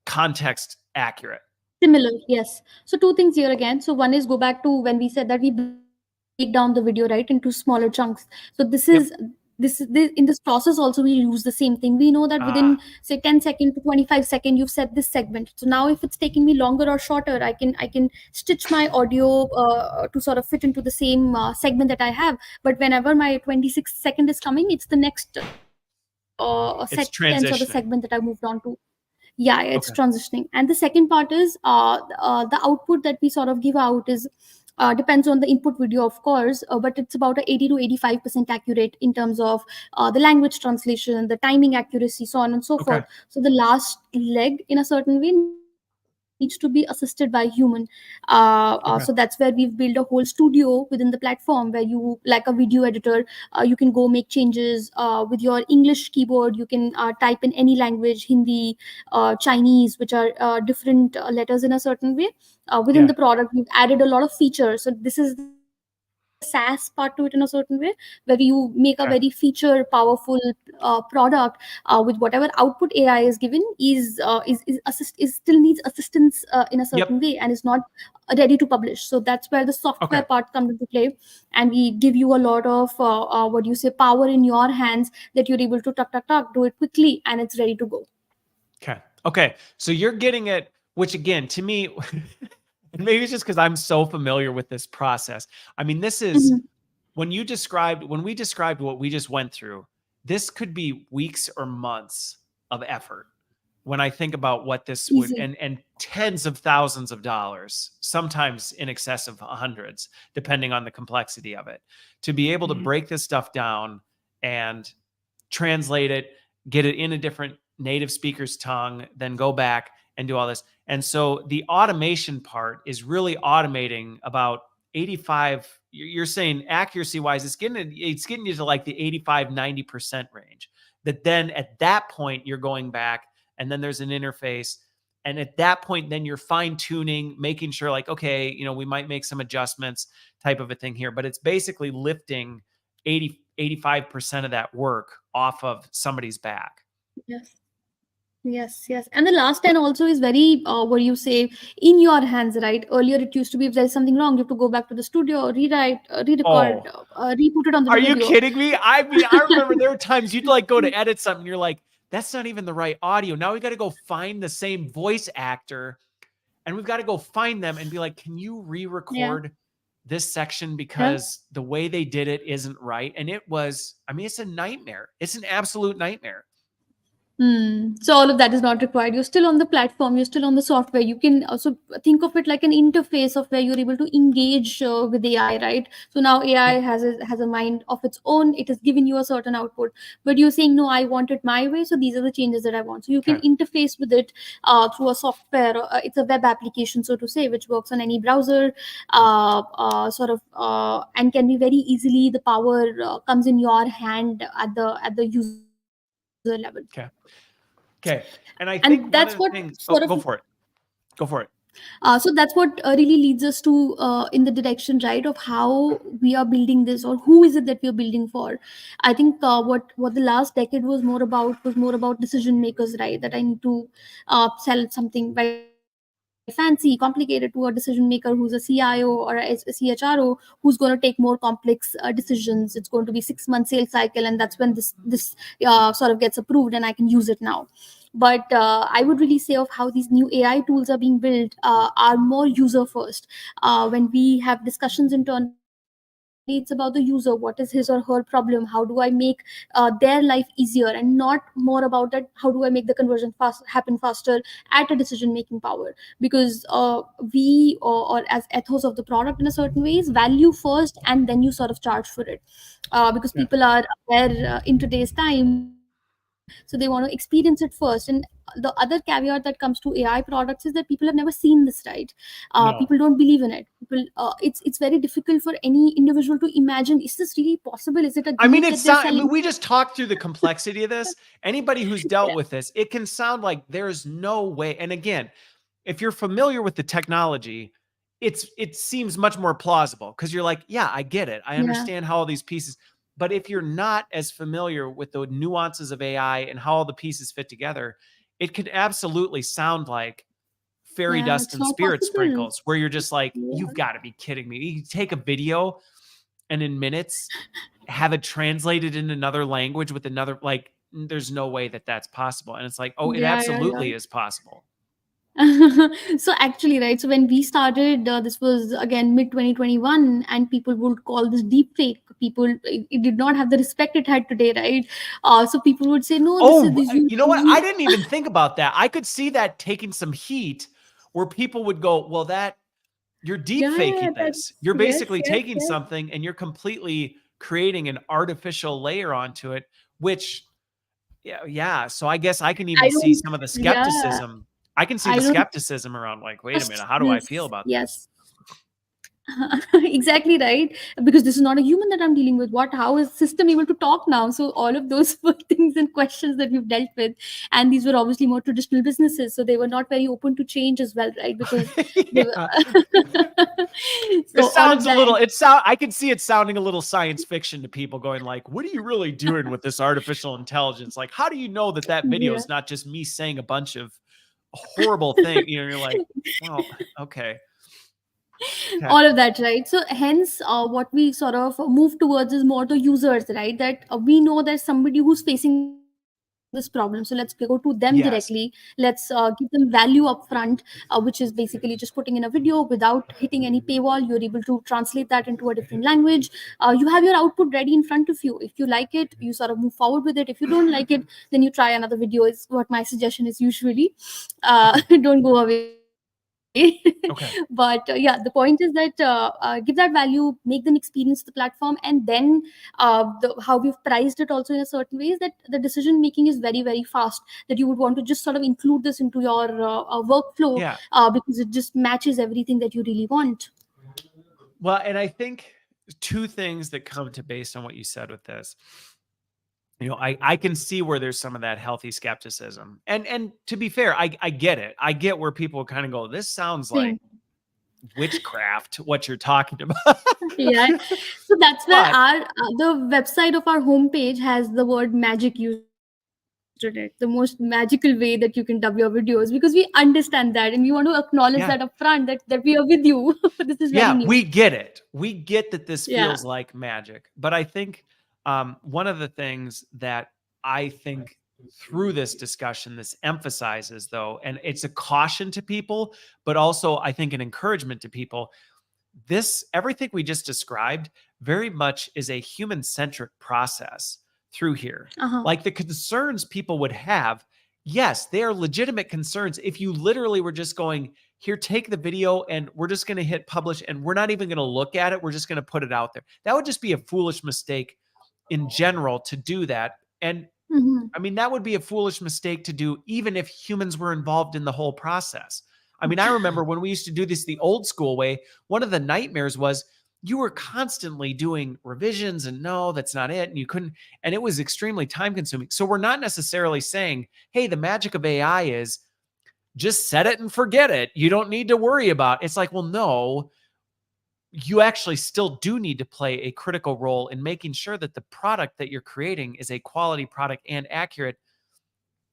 context accurate. Similar, yes. So two things here again. So one is, go back to when we said that we break down the video right into smaller chunks. So Yep. this in this process also we use the same thing. We know that within Ah, say 10 second to 25-second you've set this segment. So now if it's taking me longer or shorter, I can stitch my audio to sort of fit into the same segment that I have. But whenever my 26-second is coming, it's the next sentence or it's the segment that I transitioning. moved on to. Yeah, it's Okay. transitioning. And the second part is the output that we sort of give out is depends on the input video, of course, but it's about a 80 to 85% accurate in terms of the language translation, the timing accuracy, so on and so Okay. forth. So the last leg in a certain way needs to be assisted by human. So that's where Okay. we've built a whole studio within the platform, where you, like a video editor, you can go make changes with your English keyboard. You can type in any language, Hindi, Chinese, which are different letters in a certain way. Within Yeah. the product, we've added a lot of features. So this is the SaaS part to it in a certain way, where you make a very Okay. feature powerful product with whatever output AI is given is still needs assistance in a certain Yep. way, and is not ready to publish. So that's where the software Okay. part comes into play, and we give you a lot of what do you say, power in your hands, that you're able to tuck do it quickly, and it's ready to go. Okay. Okay. So you're getting it, which again, to me, and maybe it's just because I'm so familiar with this process. I mean, this is Mhm. when we described what we just went through, this could be weeks or months of effort. When I think about what this would Easy. and tens of thousands of dollars, sometimes in excess of hundreds, depending on the complexity of it, to be able to break this stuff down and translate it, get it in a different native speaker's tongue, then go back and do all this. And so the automation part is really automating about 85. You're saying accuracy wise, it's getting you to like the 85, 90% range. That then at that point, you're going back and then there's an interface. And at that point, then you're fine tuning, making sure like, okay, we might make some adjustments type of a thing here, but it's basically lifting 85% of that work off of somebody's back. Yes. Yes. And the last 10 also is very, what do you say, in your hands, right? Earlier, it used to be if there's something wrong, you have to go back to the studio, rewrite, re-record, re-put it on the Are video. you kidding me? I mean, I remember there were times you'd like go to edit something, and you're like, that's not even the right audio. Now we got to go find the same voice actor, and we've got to go find them and be like, can you re-record this section because the way they did it isn't right? And it's a nightmare. It's an absolute nightmare. So all of that is not required. You're still on the platform. You're still on the software. You can also think of it like an interface of where you're able to engage with AI, right? So now AI has a mind of its own. It has given you a certain output, but you're saying, no, I want it my way. So these are the changes that I want. So you can interface with it through a software. It's a web application, so to say, which works on any browser, and can be very easily. The power comes in your hand at the user level. Okay. And I think that's what go for it. So that's what really leads us to in the direction, right, of how we are building this, or who is it that we are building for. I think what the last decade was more about decision makers, right? That I need to sell something very fancy, complicated to a decision maker who's a CIO or a CHRO who's going to take more complex decisions. It's going to be 6 month sales cycle, and that's when this sort of gets approved, and I can use it now. But I would really say of how these new AI tools are being built are more user first. When we have discussions internally, it's about the user. What is his or her problem? How do I make their life easier, and not more about that? How do I make the conversion happen faster at a decision making power? Because we or as ethos of the product in a certain ways, value first, and then you sort of charge for it, because people are aware in today's time, so they want to experience it first. And the other caveat that comes to AI products is that people have never seen this, right? People don't believe in it. It's very difficult for any individual to imagine, is this really possible? Is it a gimmick that they're selling? We just talked through the complexity of this. Anybody who's dealt with this, it can sound like there's no way. And again, if you're familiar with the technology, it seems much more plausible because you're like, yeah, I get it. I understand how all these pieces. But if you're not as familiar with the nuances of AI and how all the pieces fit together, it could absolutely sound like fairy dust and spirit sprinkles, where you're just like, you've got to be kidding me. You take a video and in minutes have it translated in another language with another, like, there's no way that that's possible. And it's like, oh, it absolutely is possible. So actually, right, so when we started, this was again mid 2021, and people would call this deep fake. It did not have the respect it had today, right? So people would say, no, you know what? I didn't even think about that. I could see that taking some heat, where people would go, well, that you're deep faking this. You're basically taking something and you're completely creating an artificial layer onto it, which, so I guess I can even see some of the skepticism. I can see the skepticism around, like, wait a minute, how do I feel about this? Exactly, right, because this is not a human that I'm dealing with. How is system able to talk now? So all of those were things and questions that we've dealt with, and these were obviously more traditional businesses, so they were not very open to change as well, right? Because it sounds a little, I can see it sounding a little science fiction to people, going like, what are you really doing with this artificial intelligence? Like, how do you know that video is not just me saying a bunch of horrible things? You're like, well, okay. All of that, right? So hence what we sort of move towards is more the users, right? That we know there's somebody who's facing this problem, so let's go to them directly. Let's give them value up front, which is basically just putting in a video without hitting any paywall. You're able to translate that into a different language. You have your output ready in front of you. If you like it, you sort of move forward with it. If you don't like it, then you try another video, is what my suggestion is usually. Don't go away from it. Okay. But yeah, the point is that give that value, make them experience the platform, and then how we've priced it also in a certain way is that the decision making is very, very fast, that you would want to just sort of include this into your workflow, Yeah. because it just matches everything that you really want. Well, and I think two things that come to based on what you said with this. I can see where there's some of that healthy skepticism. And to be fair, I get it. I get where people kind of go, this sounds like Same. witchcraft, what you're talking about. Yeah. So that's where But our the website of our homepage has the word magic used in it, the most magical way that you can dub your videos, because we understand that and we want to acknowledge that upfront, yeah, that we are with you. This is very new. yeah, we get it. We get that this Yeah. feels like magic. But I think one of the things that I think through this discussion, this emphasizes though, and it's a caution to people, but also I think an encouragement to people. Everything we just described very much is a human centric process through here. Uh-huh. Like the concerns people would have, yes, they are legitimate concerns. If you literally were just going, here, take the video and we're just going to hit publish and we're not even going to look at it, we're just going to put it out there. That would just be a foolish mistake in general to do that. And Mhm. I mean, that would be a foolish mistake to do even if humans were involved in the whole process. I mean, I remember when we used to do this the old school way, one of the nightmares was you were constantly doing revisions and no, that's not it. And you couldn't, and it was extremely time consuming. So we're not necessarily saying, hey, the magic of AI is just set it and forget it. You don't need to worry about it. It's like, well, no, you actually still do need to play a critical role in making sure that the product that you're creating is a quality product and accurate,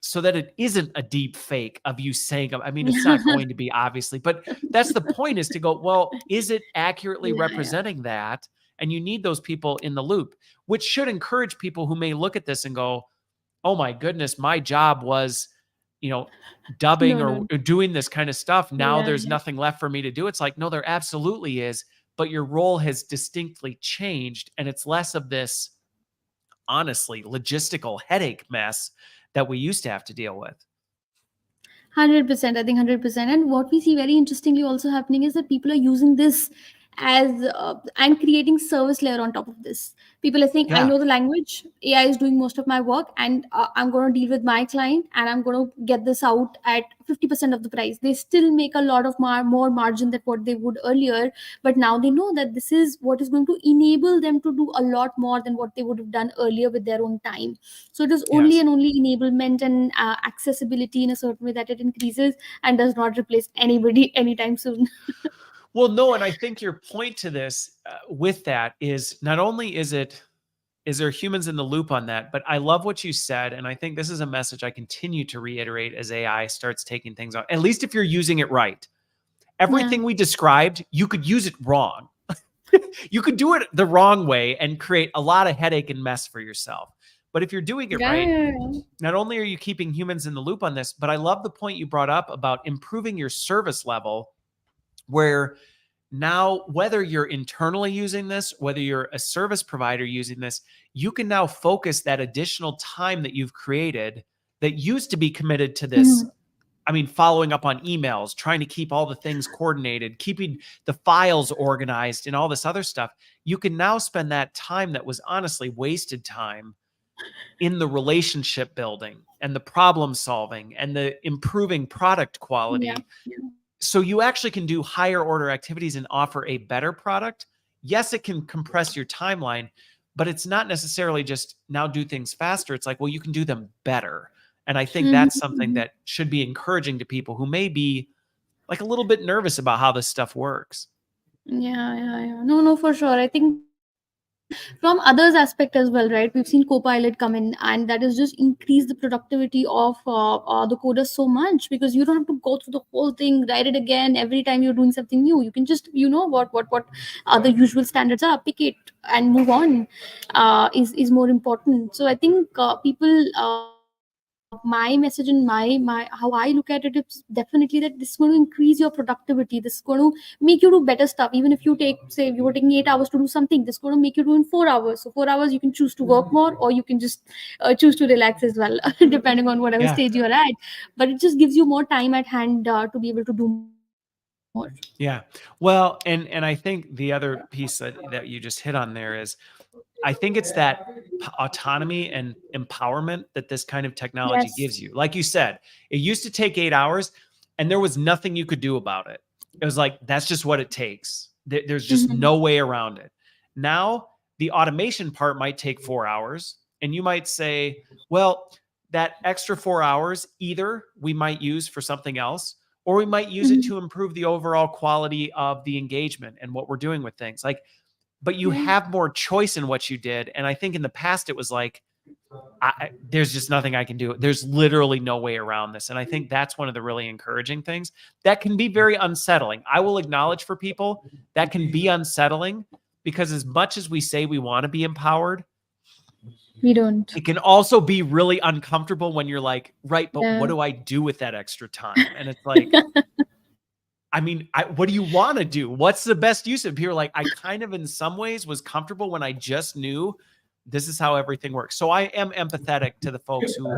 so that it isn't a deep fake of you saying, I mean, it's not going to be obviously, but that's the point, is to go, well, is it accurately Yeah, yeah. representing that? And you need those people in the loop, which should encourage people who may look at this and go, oh my goodness, my job was, dubbing No, or no. doing this kind of stuff. Now Yeah, there's yeah. nothing left for me to do. It's like, no, there absolutely is, but your role has distinctly changed. And it's less of this, honestly, logistical headache mess that we used to have to deal with. 100%, I think 100%. And what we see very interestingly also happening is that people are using this as and creating service layer on top of this. People are saying, I Yeah. know the language, AI is doing most of my work, and I'm going to deal with my client, and I'm going to get this out at 50% of the price. They still make a lot of more margin than what they would earlier, but now they know that this is what is going to enable them to do a lot more than what they would have done earlier with their own time. So it is only Yes. and only enablement and accessibility in a certain way that it increases, and does not replace anybody anytime soon. Well, no, and I think your point to this with that is not only is there humans in the loop on that, but I love what you said, and I think this is a message I continue to reiterate as AI starts taking things on. At least if you're using it right, everything Yeah. we described, you could use it wrong. You could do it the wrong way and create a lot of headache and mess for yourself. But if you're doing it Yeah, right, yeah, yeah. not only are you keeping humans in the loop on this, but I love the point you brought up about improving your service level, where now, whether you're internally using this, whether you're a service provider using this, you can now focus that additional time that you've created that used to be committed to this. Mhm. I mean, following up on emails, trying to keep all the things coordinated, keeping the files organized and all this other stuff. You can now spend that time that was honestly wasted time in the relationship building and the problem solving and the improving product quality. Yeah. Yeah. So you actually can do higher order activities and offer a better product. Yes, it can compress your timeline, but it's not necessarily just now do things faster. It's like, well, you can do them better. And I think Mhm, that's something mhm. that should be encouraging to people who may be like a little bit nervous about how this stuff works. Yeah, yeah, yeah. No, no, for sure. I think from others aspect as well, right? We've seen Copilot come in, and that has just increased the productivity of the coders so much, because you don't have to go through the whole thing, write it again every time you're doing something new. You can just, what the usual standards are, pick it and move on. Is more important. So I think people. My message and my how I look at it is definitely that this is going to increase your productivity. This is going to make you do better stuff. Even if you take, say, you were taking 8 hours to do something, this is going to make you do in 4 hours. So 4 hours you can choose to work more, or you can just choose to relax as well, depending on whatever Yeah. stage you're at. But it just gives you more time at hand to be able to do more. Yeah. Well, and I think the other piece that you just hit on there is, I think it's that autonomy and empowerment that this kind of technology gives Yes. you. Like you said, it used to take 8 hours and there was nothing you could do about it. It was like, that's just what it takes. There's just no Mhm. way around it. Now, the automation part might take 4 hours. And you might say, well, that extra 4 hours, either we might use for something else, or we might use it to Mhm. improve the overall quality of the engagement and what we're doing with things. Like, but you Yeah. have more choice in what you did. And I think in the past it was like, there's just nothing I can do. There's literally no way around this. And I think that's one of the really encouraging things that can be very unsettling. I will acknowledge for people that can be unsettling, because as much as we say we want to be empowered, We don't. it can also be really uncomfortable when you're like, right, but what Yeah. do I do with that extra time? And it's like, I mean, what do you want to do? What's the best use of it? People are like, I kind of in some ways was comfortable when I just knew this is how everything works. So I am empathetic to the folks who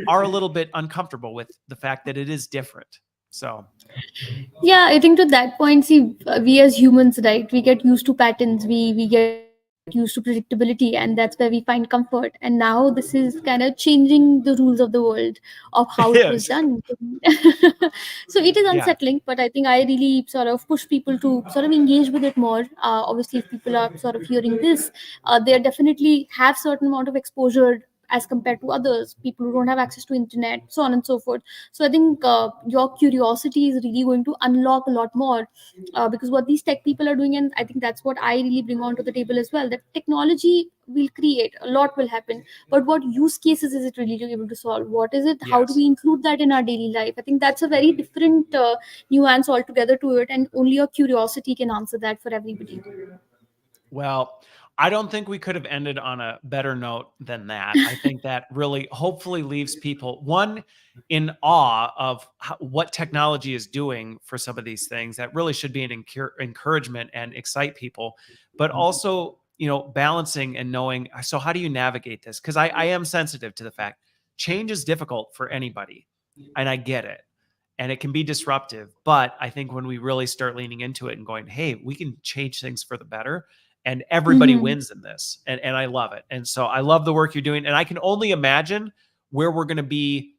are a little bit uncomfortable with the fact that it is different. So Yeah, I think to that point, see, we as humans, right, we get used to patterns, we get used to predictability, and that's where we find comfort. And now this is kind of changing the rules of the world of how it was it done. is. So it is Yeah. unsettling, but I think I really sort of push people to sort of engage with it more. Obviously, if people are sort of hearing this, they definitely have certain amount of exposure as compared to others, people who don't have access to internet, so on and so forth. So I think your curiosity is really going to unlock a lot more, because what these tech people are doing, and I think that's what I really bring onto the table as well, that technology will create a lot, will happen, but what use cases is it really able to solve? What is it? How do Yes. we include that in our daily life? I think that's a very different nuance altogether to it, and only your curiosity can answer that for everybody. Well, I don't think we could have ended on a better note than that. I think that really hopefully leaves people, one, in awe of what technology is doing for some of these things. That really should be an encouragement and excite people, but also, balancing and knowing, so how do you navigate this? Because I am sensitive to the fact change is difficult for anybody, and I get it. And it can be disruptive. But I think when we really start leaning into it and going, hey, we can change things for the better, and everybody Hmm. wins in this. And I love it. And so I love the work you're doing. And I can only imagine where we're going to be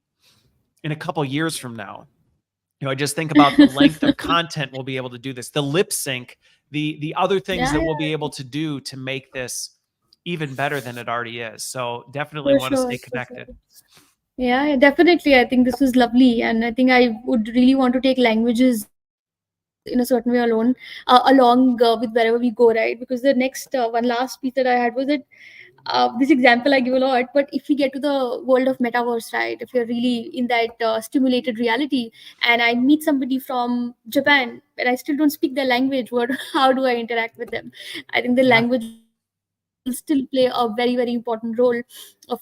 in a couple years from now. I just think about the length of content we'll be able to do this, the lip sync, the other things Yeah, that we'll be yeah, able to do to make this even better than it already is. So definitely for want to sure, stay for sure. connected. Yeah, yeah, definitely. I think this was lovely, and I think I would really want to take languages in a certain way alone, along with wherever we go, right? Because the next one last piece that I had was that this example I give a lot, but if we get to the world of metaverse, right? If you're really in that stimulated reality, and I meet somebody from Japan, and I still don't speak their language, what? How do I interact with them? I think the Yeah. language will still play a very, very important role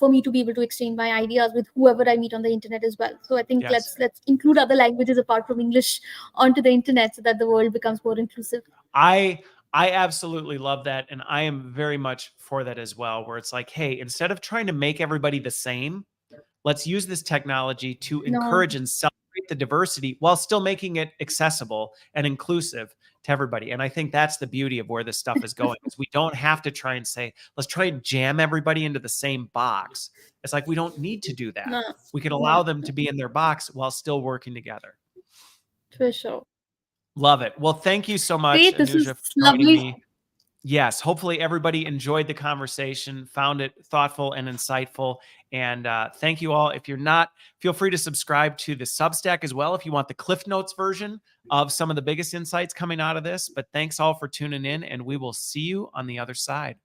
for me to be able to exchange my ideas with whoever I meet on the internet as well. So I think let's Yes. include other languages apart from English onto the internet so that the world becomes more inclusive. I I absolutely love that, and I am very much for that as well, where it's like, hey, instead of trying to make everybody the same, let's use this technology to No, encourage and celebrate the diversity while still making it accessible and inclusive to everybody. And I think that's the beauty of where this stuff is going, is we don't have to try and say, let's try and jam everybody into the same box. It's like, we don't need to do that. no, We can allow yeah, them to be in their box while still working together. for sure. Love it. Well, thank you so much, Great, this Anuja, was for joining lovely. me. Yes, hopefully everybody enjoyed the conversation, found it thoughtful and insightful. And thank you all. If you're not, feel free to subscribe to the Substack as well if you want the Cliff Notes version of some of the biggest insights coming out of this. But thanks all for tuning in, and we will see you on the other side.